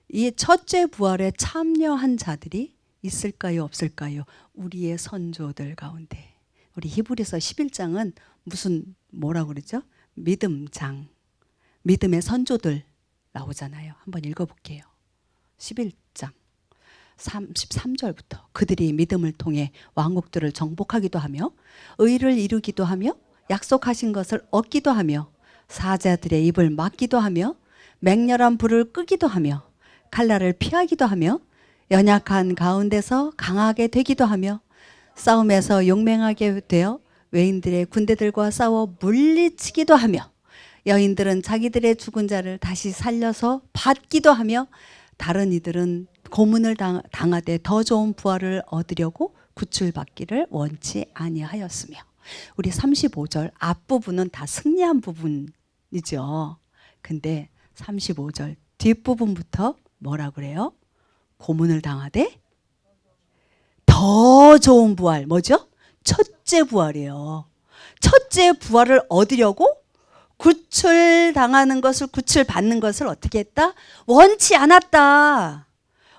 이 첫째 부활에 참여한 자들이 있을까요, 없을까요? 우리의 선조들 가운데. 우리 히브리서 11장은 무슨 뭐라고 그러죠? 믿음장, 믿음의 선조들 나오잖아요. 한번 읽어볼게요. 11장 33절부터 그들이 믿음을 통해 왕국들을 정복하기도 하며 의를 이루기도 하며 약속하신 것을 얻기도 하며 사자들의 입을 막기도 하며 맹렬한 불을 끄기도 하며 칼날을 피하기도 하며 연약한 가운데서 강하게 되기도 하며 싸움에서 용맹하게 되어 외인들의 군대들과 싸워 물리치기도 하며 여인들은 자기들의 죽은 자를 다시 살려서 받기도 하며 다른 이들은 고문을 당하되 더 좋은 부활을 얻으려고 구출받기를 원치 아니하였으며. 우리 35절 앞부분은 다 승리한 부분이죠. 근데 35절 뒷부분부터 뭐라 그래요? 고문을 당하되 더 좋은 부활, 뭐죠? 첫째 부활이에요. 첫째 부활을 얻으려고 구출당하는 것을, 구출받는 것을 어떻게 했다? 원치 않았다.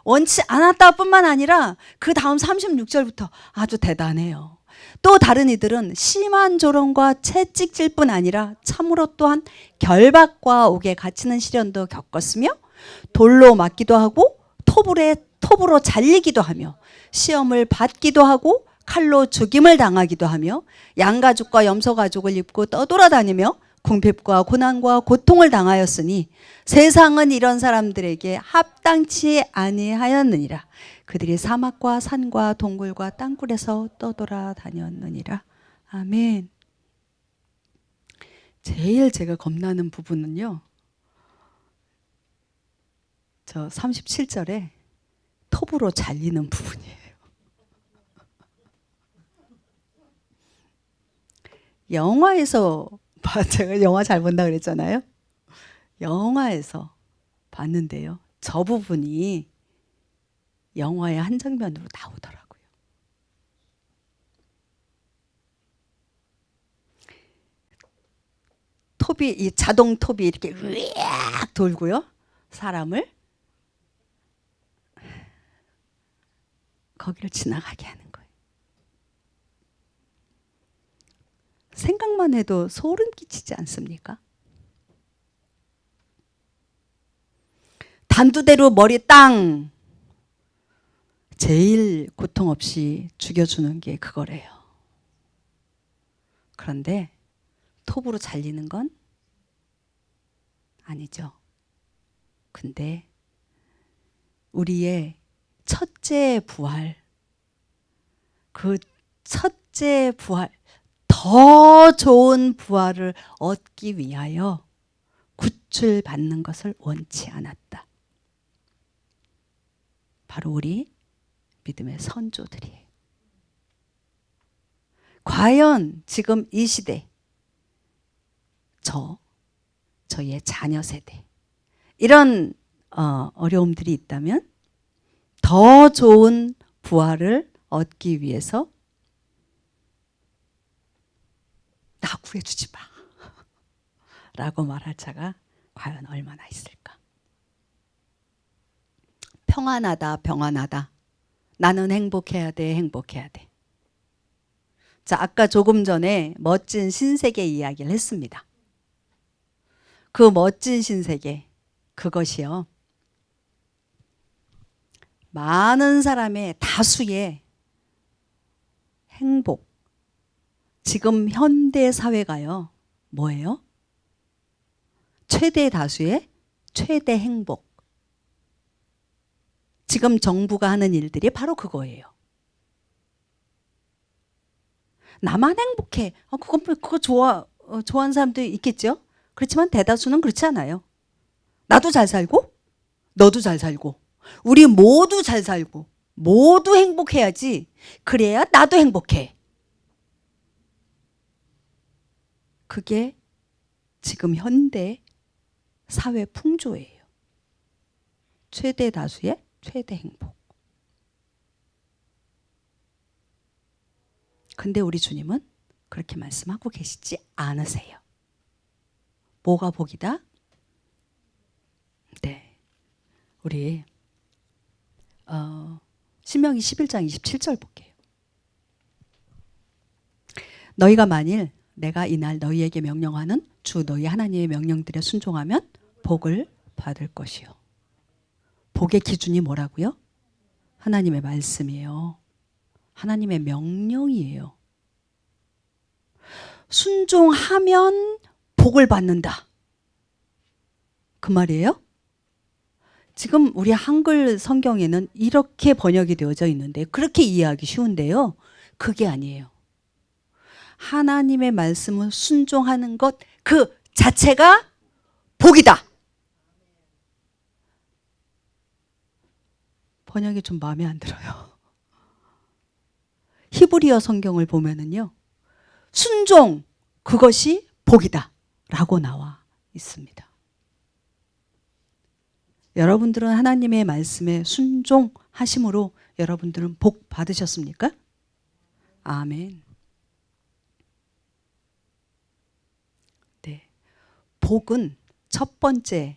원치 않았다 뿐만 아니라 그 다음 36절부터 아주 대단해요. 또 다른 이들은 심한 조롱과 채찍질 뿐 아니라 참으로 또한 결박과 옥에 갇히는 시련도 겪었으며 돌로 맞기도 하고 톱으로 잘리기도 하며 시험을 받기도 하고 칼로 죽임을 당하기도 하며 양가죽과 염소가죽을 입고 떠돌아다니며 궁핍과 고난과 고통을 당하였으니 세상은 이런 사람들에게 합당치 아니하였느니라. 그들이 사막과 산과 동굴과 땅굴에서 떠돌아다녔느니라. 아멘. 제일 제가 겁나는 부분은요, 저 37절에 톱으로 잘리는 부분이에요. 영화에서 제가 영화 잘 본다 그랬잖아요. 영화에서 봤는데요, 저 부분이 영화의 한 장면으로 나오더라고요. 톱이, 이 자동 톱이 이렇게 으악 돌고요, 사람을 거기를 지나가게 하는 거예요. 생각만 해도 소름 끼치지 않습니까? 단두대로 머리 땅. 제일 고통 없이 죽여주는 게 그거래요. 그런데 톱으로 잘리는 건 아니죠. 근데 우리의 첫째 부활, 그 첫째 부활, 더 좋은 부활을 얻기 위하여 구출받는 것을 원치 않았다. 바로 우리 믿음의 선조들이에요. 과연 지금 이 시대, 저희의 자녀 세대, 이런 어려움들이 있다면 더 좋은 부활을 얻기 위해서 나 구해주지 마 라고 말할 자가 과연 얼마나 있을까? 평안하다, 평안하다. 나는 행복해야 돼, 행복해야 돼. 자, 아까 조금 전에 멋진 신세계 이야기를 했습니다. 그 멋진 신세계, 그것이요, 많은 사람의 다수의 행복. 지금 현대 사회가요, 뭐예요? 최대 다수의 최대 행복. 지금 정부가 하는 일들이 바로 그거예요. 나만 행복해. 그거 좋아하는 사람도 있겠죠? 그렇지만 대다수는 그렇지 않아요. 나도 잘 살고, 너도 잘 살고, 우리 모두 잘 살고, 모두 행복해야지. 그래야 나도 행복해. 그게 지금 현대 사회 풍조예요. 최대 다수의 최대 행복. 근데 우리 주님은 그렇게 말씀하고 계시지 않으세요. 뭐가 복이다? 네, 우리 신명기 11장 27절 볼게요. 너희가 만일 내가 이날 너희에게 명령하는 주 너희 하나님의 명령들에 순종하면 복을 받을 것이요. 복의 기준이 뭐라고요? 하나님의 말씀이에요. 하나님의 명령이에요. 순종하면 복을 받는다. 그 말이에요? 지금 우리 한글 성경에는 이렇게 번역이 되어져 있는데 그렇게 이해하기 쉬운데요. 그게 아니에요. 하나님의 말씀을 순종하는 것 그 자체가 복이다. 번역이 좀 마음에 안 들어요. 히브리어 성경을 보면은요, 순종, 그것이 복이다 라고 나와 있습니다. 여러분들은 하나님의 말씀에 순종하심으로 여러분들은 복 받으셨습니까? 아멘. 네. 복은 첫 번째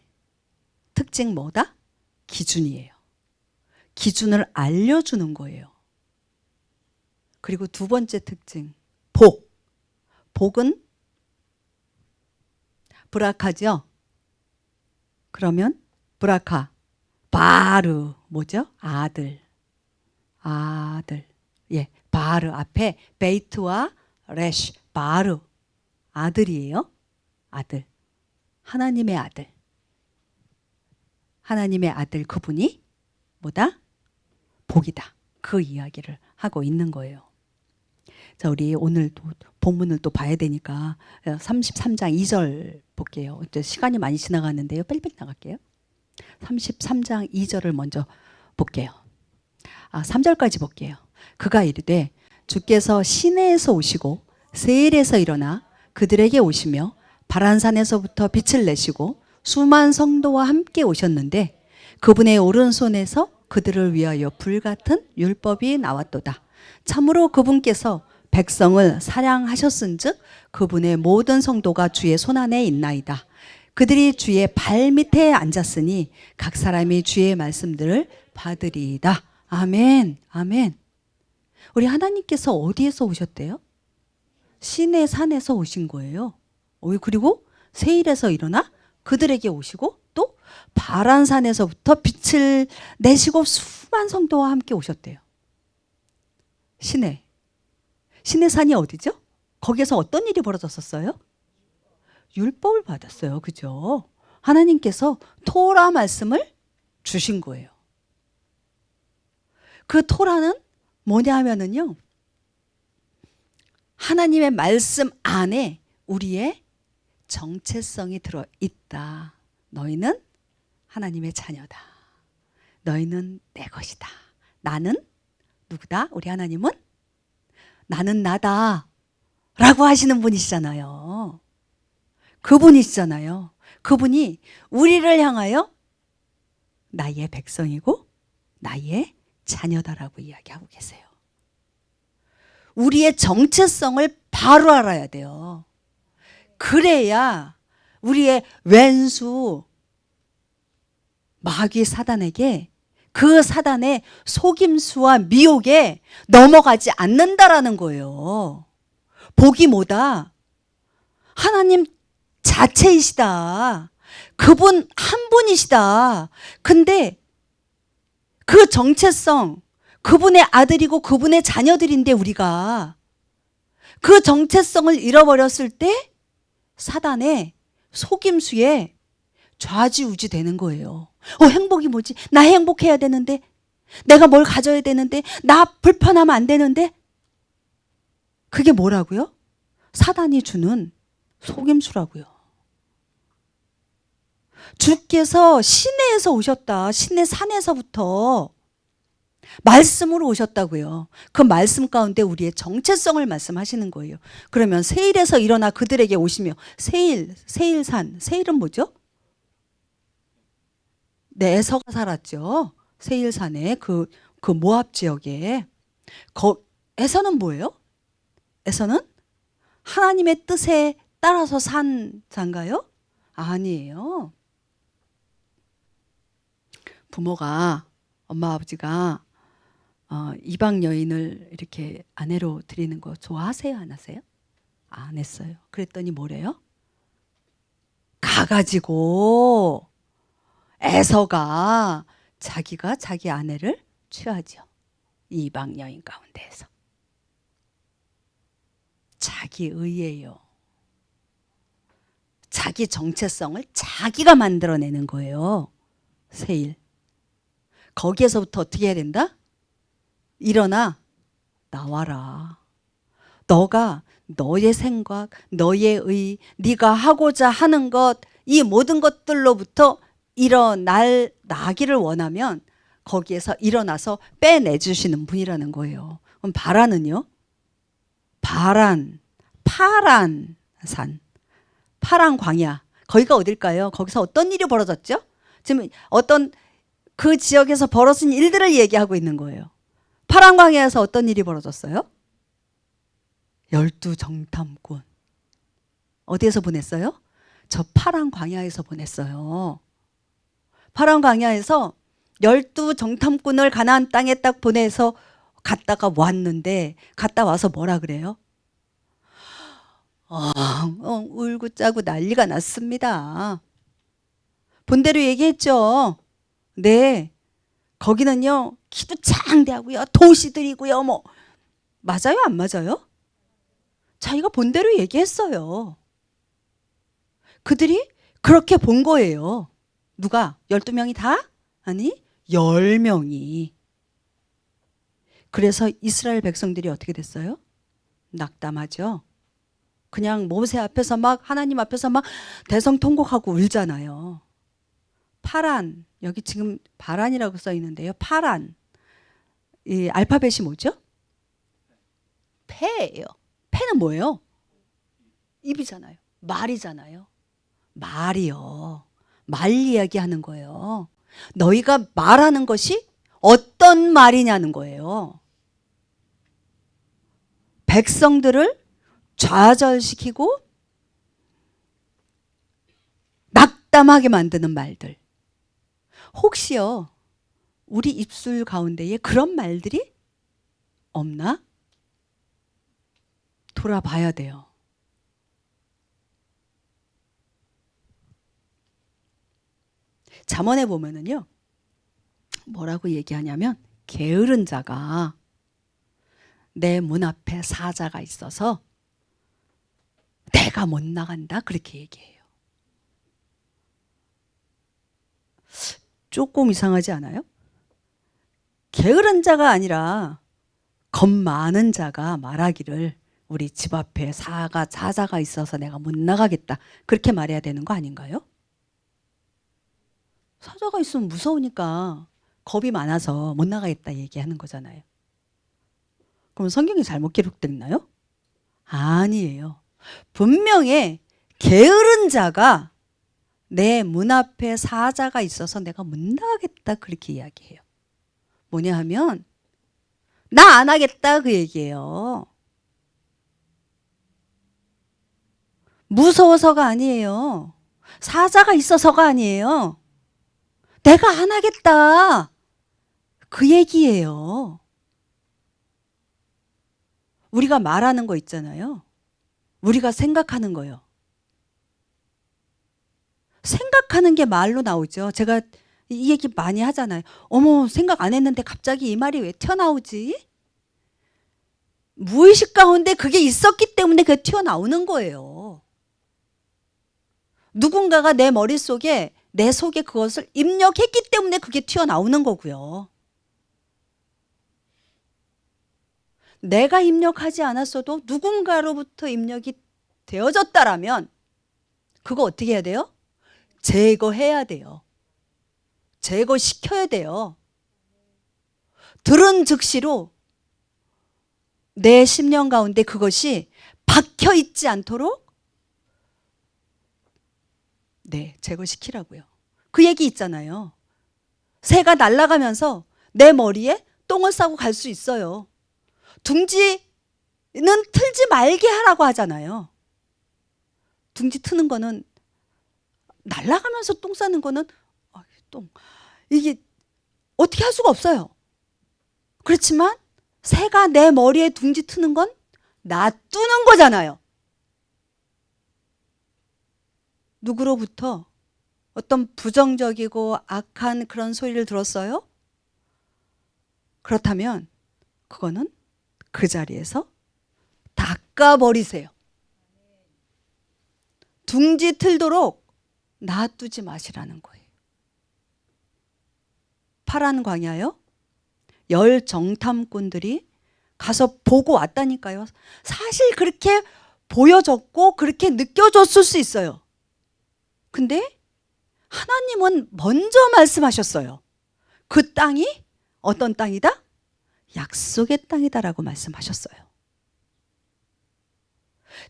특징 뭐다? 기준이에요. 기준을 알려주는 거예요. 그리고 두 번째 특징, 복. 복은 브라카죠? 그러면 브라카, 바르, 뭐죠? 아들. 예, 바르 앞에 베이트와 레쉬, 바르. 아들이에요. 아들. 하나님의 아들. 하나님의 아들 그분이 뭐다? 복이다. 그 이야기를 하고 있는 거예요. 자, 우리 오늘 본문을 또 봐야 되니까 33장 2절 볼게요. 시간이 많이 지나갔는데요. 빨리빨리 나갈게요. 33장 2절을 먼저 볼게요. 3절까지 볼게요. 그가 이르되 주께서 시내에서 오시고 세일에서 일어나 그들에게 오시며 바란산에서부터 빛을 내시고 수만 성도와 함께 오셨는데 그분의 오른손에서 그들을 위하여 불같은 율법이 나왔도다. 참으로 그분께서 백성을 사랑하셨은즉 그분의 모든 성도가 주의 손안에 있나이다. 그들이 주의 발 밑에 앉았으니 각 사람이 주의 말씀들을 받으리이다. 아멘. 아멘. 우리 하나님께서 어디에서 오셨대요? 시내 산에서 오신 거예요. 그리고 세일에서 일어나 그들에게 오시고 또 바란산에서부터 빛을 내시고 수만 성도와 함께 오셨대요. 시내 산이 어디죠? 거기에서 어떤 일이 벌어졌었어요? 율법을 받았어요. 그죠? 하나님께서 토라 말씀을 주신 거예요. 그 토라는 뭐냐 하면은요, 하나님의 말씀 안에 우리의 정체성이 들어있다. 너희는 하나님의 자녀다. 너희는 내 것이다. 나는 누구다? 우리 하나님은 나는 나다 라고 하시는 분이시잖아요. 그분이시잖아요. 그분이 우리를 향하여 나의 백성이고 나의 자녀다라고 이야기하고 계세요. 우리의 정체성을 바로 알아야 돼요. 그래야 우리의 왼수 마귀 사단에게 그 사단의 속임수와 미혹에 넘어가지 않는다라는 거예요. 복이 뭐다? 하나님 자체이시다. 그분 한 분이시다. 근데 그 정체성, 그분의 아들이고 그분의 자녀들인데 우리가 그 정체성을 잃어버렸을 때 사단의 속임수에 좌지우지 되는 거예요. 행복이 뭐지? 나 행복해야 되는데, 내가 뭘 가져야 되는데, 나 불편하면 안 되는데. 그게 뭐라고요? 사단이 주는 속임수라고요. 주께서 시내에서 오셨다. 시내 산에서부터 말씀으로 오셨다고요. 그 말씀 가운데 우리의 정체성을 말씀하시는 거예요. 그러면 세일에서 일어나 그들에게 오시며, 세일산, 세일은 뭐죠? 네, 에서가 살았죠. 세일산에 그 모압 지역에. 에서는 뭐예요? 에서는 하나님의 뜻에 따라서 산 자인가요? 아니에요. 부모가, 엄마 아버지가 이방 여인을 이렇게 아내로 드리는 거 좋아하세요? 안 하세요? 안 했어요. 그랬더니 뭐래요? 가가지고 에서가 자기가 자기 아내를 취하죠. 이방 여인 가운데에서. 자기 의예요. 자기 정체성을 자기가 만들어내는 거예요. 세일. 거기에서부터 어떻게 해야 된다? 일어나 나와라. 너가 너의 생각, 너의 의, 네가 하고자 하는 것, 이 모든 것들로부터 나기를 원하면 거기에서 일어나서 빼내주시는 분이라는 거예요. 그럼 바란은요? 파란 산, 파란 광야. 거기가 어딜까요? 거기서 어떤 일이 벌어졌죠? 지금 어떤 그 지역에서 벌어진 일들을 얘기하고 있는 거예요. 파란 광야에서 어떤 일이 벌어졌어요? 12정탐꾼. 어디에서 보냈어요? 저 파란 광야에서 보냈어요. 파란 광야에서 12정탐꾼을 가나안 땅에 딱 보내서 갔다가 왔는데, 갔다 와서 뭐라 그래요? 울고 짜고 난리가 났습니다. 본대로 얘기했죠. 네, 거기는요 기도 장대하고요, 도시들이고요, 뭐 맞아요, 안 맞아요? 자기가 본대로 얘기했어요. 그들이 그렇게 본 거예요. 누가? 12명이 다? 아니, 10명이. 그래서 이스라엘 백성들이 어떻게 됐어요? 낙담하죠. 그냥 모세 앞에서 막, 하나님 앞에서 막 대성통곡하고 울잖아요. 파란, 여기 지금 바란이라고 써 있는데요. 파란, 이 알파벳이 뭐죠? 패예요. 패는 뭐예요? 입이잖아요. 말이잖아요. 말이요. 말 이야기하는 거예요. 너희가 말하는 것이 어떤 말이냐는 거예요. 백성들을 좌절시키고 낙담하게 만드는 말들. 혹시요, 우리 입술 가운데에 그런 말들이 없나? 돌아봐야 돼요. 잠언에 보면은요, 뭐라고 얘기하냐면, 게으른 자가 내 문 앞에 사자가 있어서 내가 못 나간다, 그렇게 얘기해요. 조금 이상하지 않아요? 게으른 자가 아니라 겁 많은 자가 말하기를 우리 집 앞에 사자가 있어서 내가 못 나가겠다, 그렇게 말해야 되는 거 아닌가요? 사자가 있으면 무서우니까 겁이 많아서 못 나가겠다 얘기하는 거잖아요. 그럼 성경이 잘못 기록됐나요? 아니에요. 분명히 게으른 자가 내 문 앞에 사자가 있어서 내가 못 나가겠다, 그렇게 이야기해요. 뭐냐 하면 나 안 하겠다, 그 얘기예요. 무서워서가 아니에요. 사자가 있어서가 아니에요. 내가 안 하겠다, 그 얘기예요. 우리가 말하는 거 있잖아요. 우리가 생각하는 거예요. 생각하는 게 말로 나오죠. 제가 이 얘기 많이 하잖아요. 어머, 생각 안 했는데 갑자기 이 말이 왜 튀어나오지? 무의식 가운데 그게 있었기 때문에 그게 튀어나오는 거예요. 누군가가 내 머릿속에, 내 속에 그것을 입력했기 때문에 그게 튀어나오는 거고요. 내가 입력하지 않았어도 누군가로부터 입력이 되어졌다라면 그거 어떻게 해야 돼요? 제거해야 돼요. 제거시켜야 돼요. 들은 즉시로 내 심령 가운데 그것이 박혀 있지 않도록 제거시키라고요. 그 얘기 있잖아요. 새가 날아가면서 내 머리에 똥을 싸고 갈 수 있어요. 둥지는 틀지 말게 하라고 하잖아요. 둥지 트는 거는, 날아가면서 똥 싸는 거는 이게 어떻게 할 수가 없어요. 그렇지만 새가 내 머리에 둥지 트는 건 놔두는 거잖아요. 누구로부터 어떤 부정적이고 악한 그런 소리를 들었어요? 그렇다면 그거는 그 자리에서 닦아버리세요. 둥지 틀도록 놔두지 마시라는 거예요. 파란 광야요? 열 정탐꾼들이 가서 보고 왔다니까요. 사실 그렇게 보여졌고 그렇게 느껴졌을 수 있어요. 근데 하나님은 먼저 말씀하셨어요. 그 땅이 어떤 땅이다? 약속의 땅이다라고 말씀하셨어요.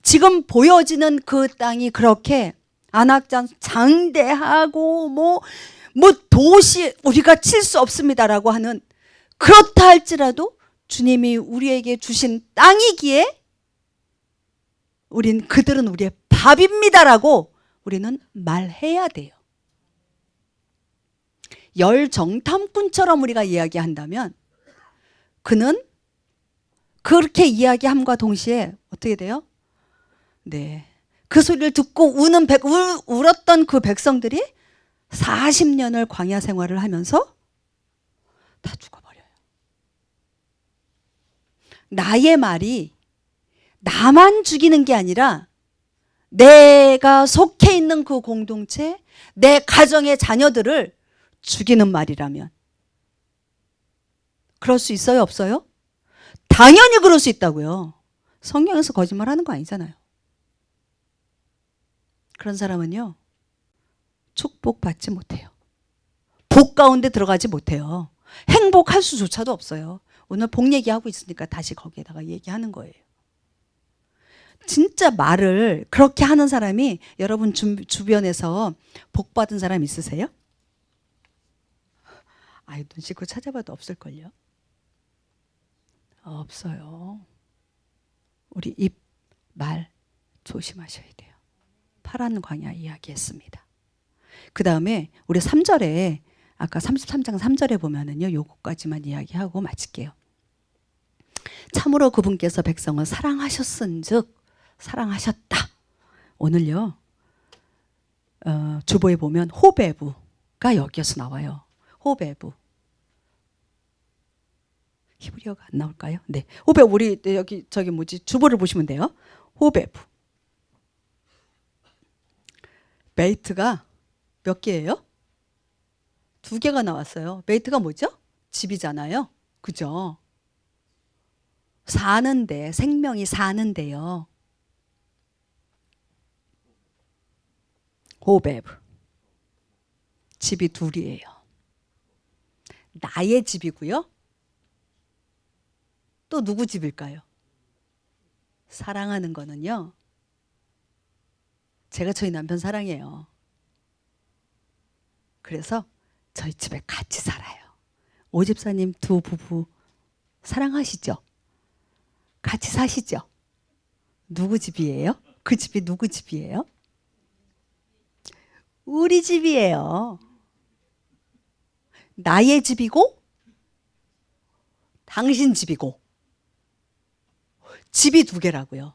지금 보여지는 그 땅이 그렇게 장대하고 뭐 도시 우리가 칠 수 없습니다라고 하는, 그렇다 할지라도 주님이 우리에게 주신 땅이기에 그들은 우리의 밥입니다라고 우리는 말해야 돼요. 열 정탐꾼처럼 우리가 이야기한다면 그는 그렇게 이야기함과 동시에 어떻게 돼요? 그 소리를 듣고 울었던 그 백성들이 40년을 광야 생활을 하면서 다 죽어버려요. 나의 말이 나만 죽이는 게 아니라 내가 속해 있는 그 공동체, 내 가정의 자녀들을 죽이는 말이라면 그럴 수 있어요, 없어요? 당연히 그럴 수 있다고요. 성경에서 거짓말하는 거 아니잖아요. 그런 사람은요, 축복받지 못해요. 복 가운데 들어가지 못해요. 행복할 수조차도 없어요. 오늘 복 얘기하고 있으니까 다시 거기에다가 얘기하는 거예요. 진짜 말을 그렇게 하는 사람이 여러분 주변에서 복 받은 사람 있으세요? 눈 씻고 찾아봐도 없을걸요. 없어요. 우리 입, 말 조심하셔야 돼요. 파란 광야 이야기했습니다. 그 다음에 우리 3절에 아까 33장 3절에 보면은요, 요거까지만 이야기하고 마칠게요. 참으로 그분께서 백성을 사랑하셨은즉 사랑하셨다. 오늘요, 주보에 보면 호베부가 여기에서 나와요. 호베부. 히브리어가 안 나올까요? 네, 호베부. 우리 주보를 보시면 돼요. 호베부. 베이트가 몇 개예요? 2개가 나왔어요. 베이트가 뭐죠? 집이잖아요. 그죠? 사는데, 생명이 사는데요. 호베브. 집이 2이에요. 나의 집이고요. 또 누구 집일까요? 사랑하는 거는요, 제가 저희 남편 사랑해요. 그래서 저희 집에 같이 살아요. 오집사님 2 부부 사랑하시죠? 같이 사시죠? 누구 집이에요? 그 집이 누구 집이에요? 우리 집이에요. 나의 집이고 당신 집이고 집이 2개라고요.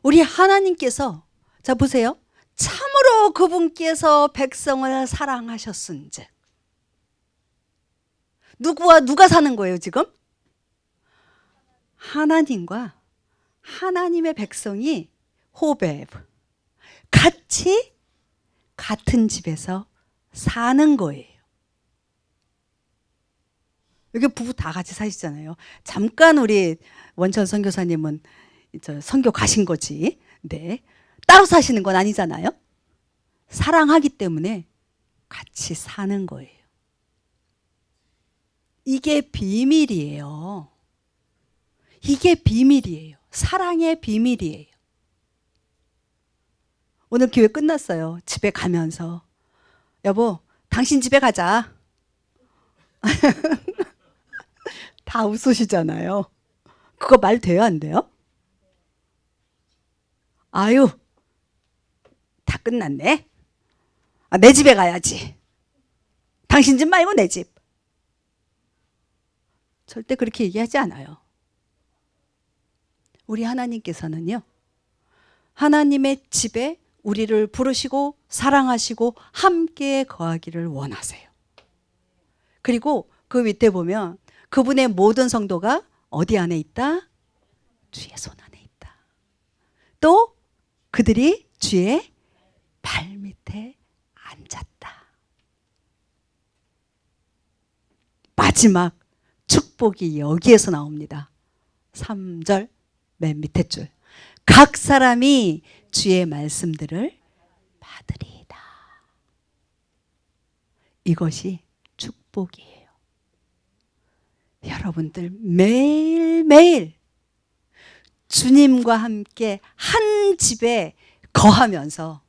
우리 하나님께서 자 보세요. 참으로 그분께서 백성을 사랑하셨은즉. 누구와 누가 사는 거예요 지금? 하나님과 하나님의 백성이 호베 같이 같은 집에서 사는 거예요. 여기 부부 다 같이 사시잖아요. 잠깐 우리 원천 선교사님은 선교 가신 거지. 네. 따로 사시는 건 아니잖아요. 사랑하기 때문에 같이 사는 거예요. 이게 비밀이에요. 이게 비밀이에요. 사랑의 비밀이에요. 오늘 교회 끝났어요. 집에 가면서 여보, 당신 집에 가자. 다 웃으시잖아요. 그거 말 돼요, 안 돼요? 아유, 다 끝났네. 내 집에 가야지. 당신 집 말고 내 집. 절대 그렇게 얘기하지 않아요. 우리 하나님께서는요, 하나님의 집에 우리를 부르시고 사랑하시고 함께 거하기를 원하세요. 그리고 그 밑에 보면 그분의 모든 성도가 어디 안에 있다? 주의 손 안에 있다. 또 그들이 주의 발밑에 앉았다. 마지막 축복이 여기에서 나옵니다. 3절 맨 밑에 줄. 각 사람이 주의 말씀들을 받으리이다. 이것이 축복이에요. 여러분들 매일매일 주님과 함께 한 집에 거하면서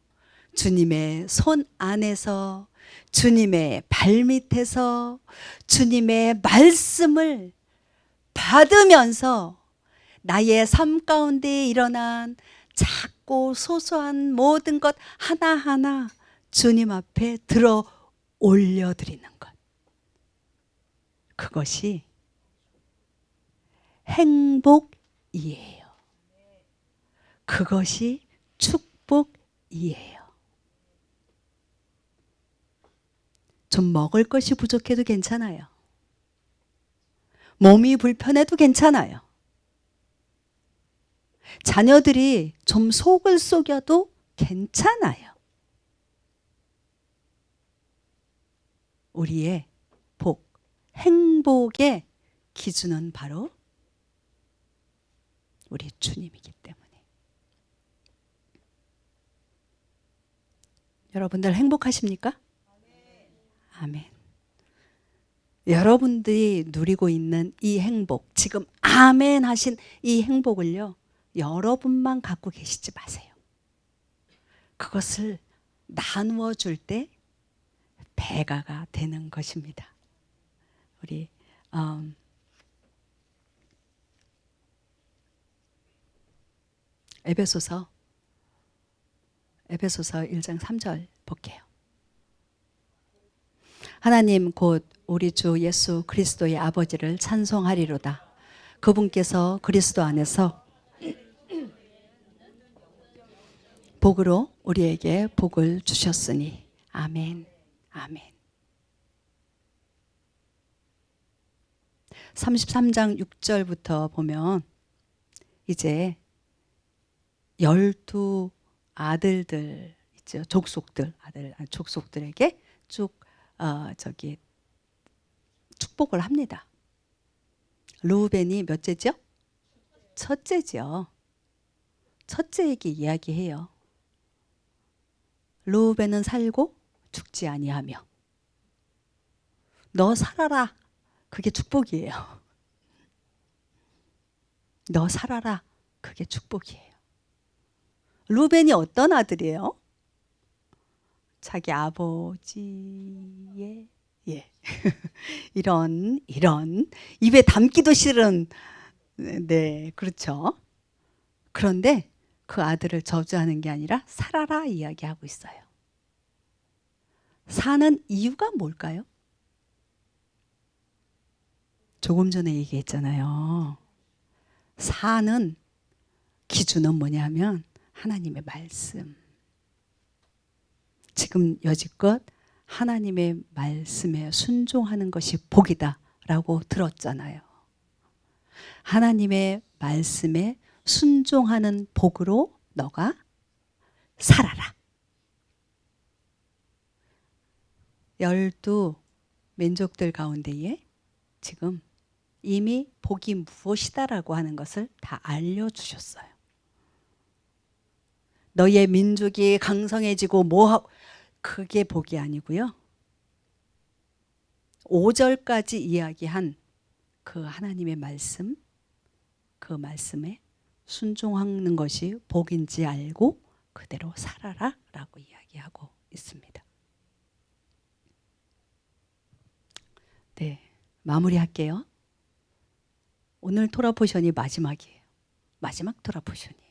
주님의 손 안에서 주님의 발밑에서 주님의 말씀을 받으면서 나의 삶 가운데 일어난 작고 소소한 모든 것 하나하나 주님 앞에 들어 올려드리는 것. 그것이 행복이에요. 그것이 축복이에요. 좀 먹을 것이 부족해도 괜찮아요. 몸이 불편해도 괜찮아요. 자녀들이 좀 속을 속여도 괜찮아요. 우리의 복, 행복의 기준은 바로 우리 주님이기 때문에. 여러분들 행복하십니까? 아멘. 여러분들이 누리고 있는 이 행복, 지금 아멘 하신 이 행복을요, 여러분만 갖고 계시지 마세요. 그것을 나누어 줄 때 배가가 되는 것입니다. 우리 에베소서 1장 3절 볼게요. 하나님 곧 우리 주 예수 그리스도의 아버지를 찬송하리로다. 그분께서 그리스도 안에서 복으로 우리에게 복을 주셨으니. 아멘. 아멘. 33장 6절부터 보면 이제 12 아들들 있죠. 족속들, 족속들에게 쭉 축복을 합니다. 르우벤이 몇째죠? 첫째죠. 첫째에게 이야기해요. 르우벤은 살고 죽지 아니하며 너 살아라. 그게 축복이에요. 너 살아라. 그게 축복이에요. 르우벤이 어떤 아들이에요? 자기 아버지의 이런 입에 담기도 싫은 네, 그렇죠. 그런데 그 아들을 저주하는 게 아니라 살아라 이야기하고 있어요. 사는 이유가 뭘까요? 조금 전에 얘기했잖아요. 사는 기준은 뭐냐면 하나님의 말씀. 지금 여지껏 하나님의 말씀에 순종하는 것이 복이다라고 들었잖아요. 하나님의 말씀에 순종하는 복으로 너가 살아라. 12 민족들 가운데에 지금 이미 복이 무엇이다라고 하는 것을 다 알려주셨어요. 너희의 민족이 강성해지고 뭐하고, 그게 복이 아니고요. 5절까지 이야기한 그 하나님의 말씀, 그 말씀에 순종하는 것이 복인지 알고 그대로 살아라 라고 이야기하고 있습니다. 네, 마무리할게요. 오늘 토라 포션이 마지막이에요. 마지막 토라 포션이.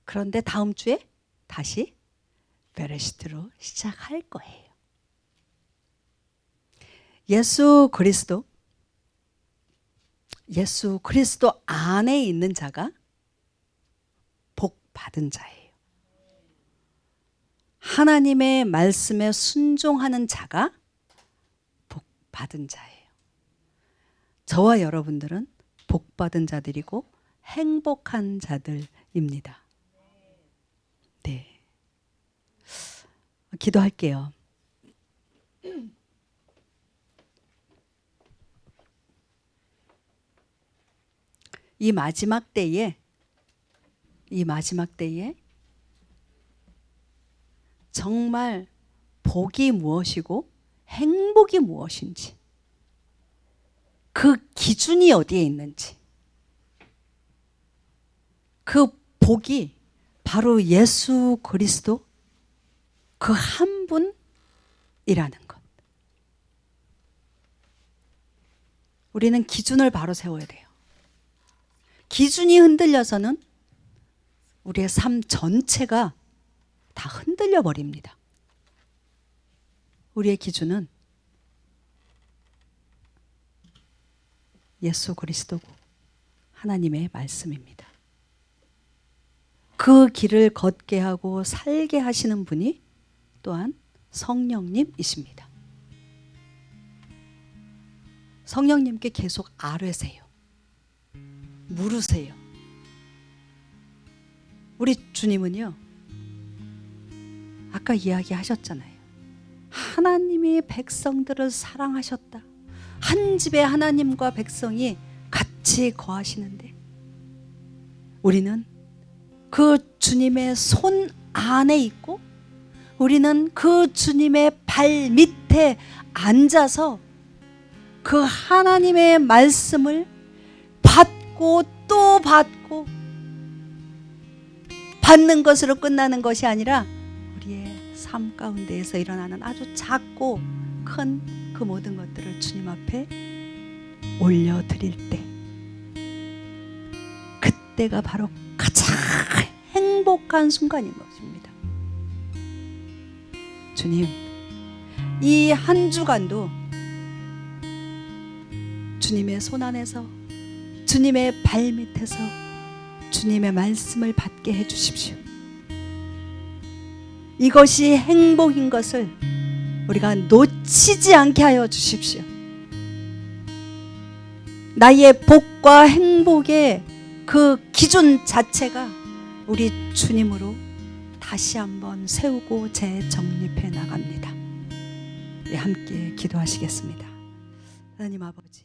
그런데 다음 주에 다시 베레시트로 시작할 거예요. 예수 그리스도 안에 있는 자가 복 받은 자예요. 하나님의 말씀에 순종하는 자가 복 받은 자예요. 저와 여러분들은 복 받은 자들이고 행복한 자들입니다. 네. 기도할게요. 이 마지막 때에 정말 복이 무엇이고 행복이 무엇인지, 그 기준이 어디에 있는지, 그 복이 바로 예수 그리스도 그 한 분이라는 것. 우리는 기준을 바로 세워야 돼요. 기준이 흔들려서는 우리의 삶 전체가 다 흔들려 버립니다. 우리의 기준은 예수 그리스도고 하나님의 말씀입니다. 그 길을 걷게 하고 살게 하시는 분이 또한 성령님이십니다. 성령님께 계속 아뢰세요. 물으세요. 우리 주님은요, 아까 이야기하셨잖아요. 하나님이 백성들을 사랑하셨다. 한 집에 하나님과 백성이 같이 거하시는데 우리는 그 주님의 손 안에 있고 우리는 그 주님의 발 밑에 앉아서 그 하나님의 말씀을 받고 또 받고, 받는 것으로 끝나는 것이 아니라 우리의 삶 가운데에서 일어나는 아주 작고 큰 그 모든 것들을 주님 앞에 올려드릴 때, 그때가 바로 가장 행복한 순간인 것입니다. 주님, 이 한 주간도 주님의 손 안에서, 주님의 발 밑에서 주님의 말씀을 받게 해주십시오. 이것이 행복인 것을 우리가 놓치지 않게 하여 주십시오. 나의 복과 행복의 그 기준 자체가 우리 주님으로 다시 한번 세우고 재정립해 나갑니다. 우리 함께 기도하시겠습니다. 하나님 아버지,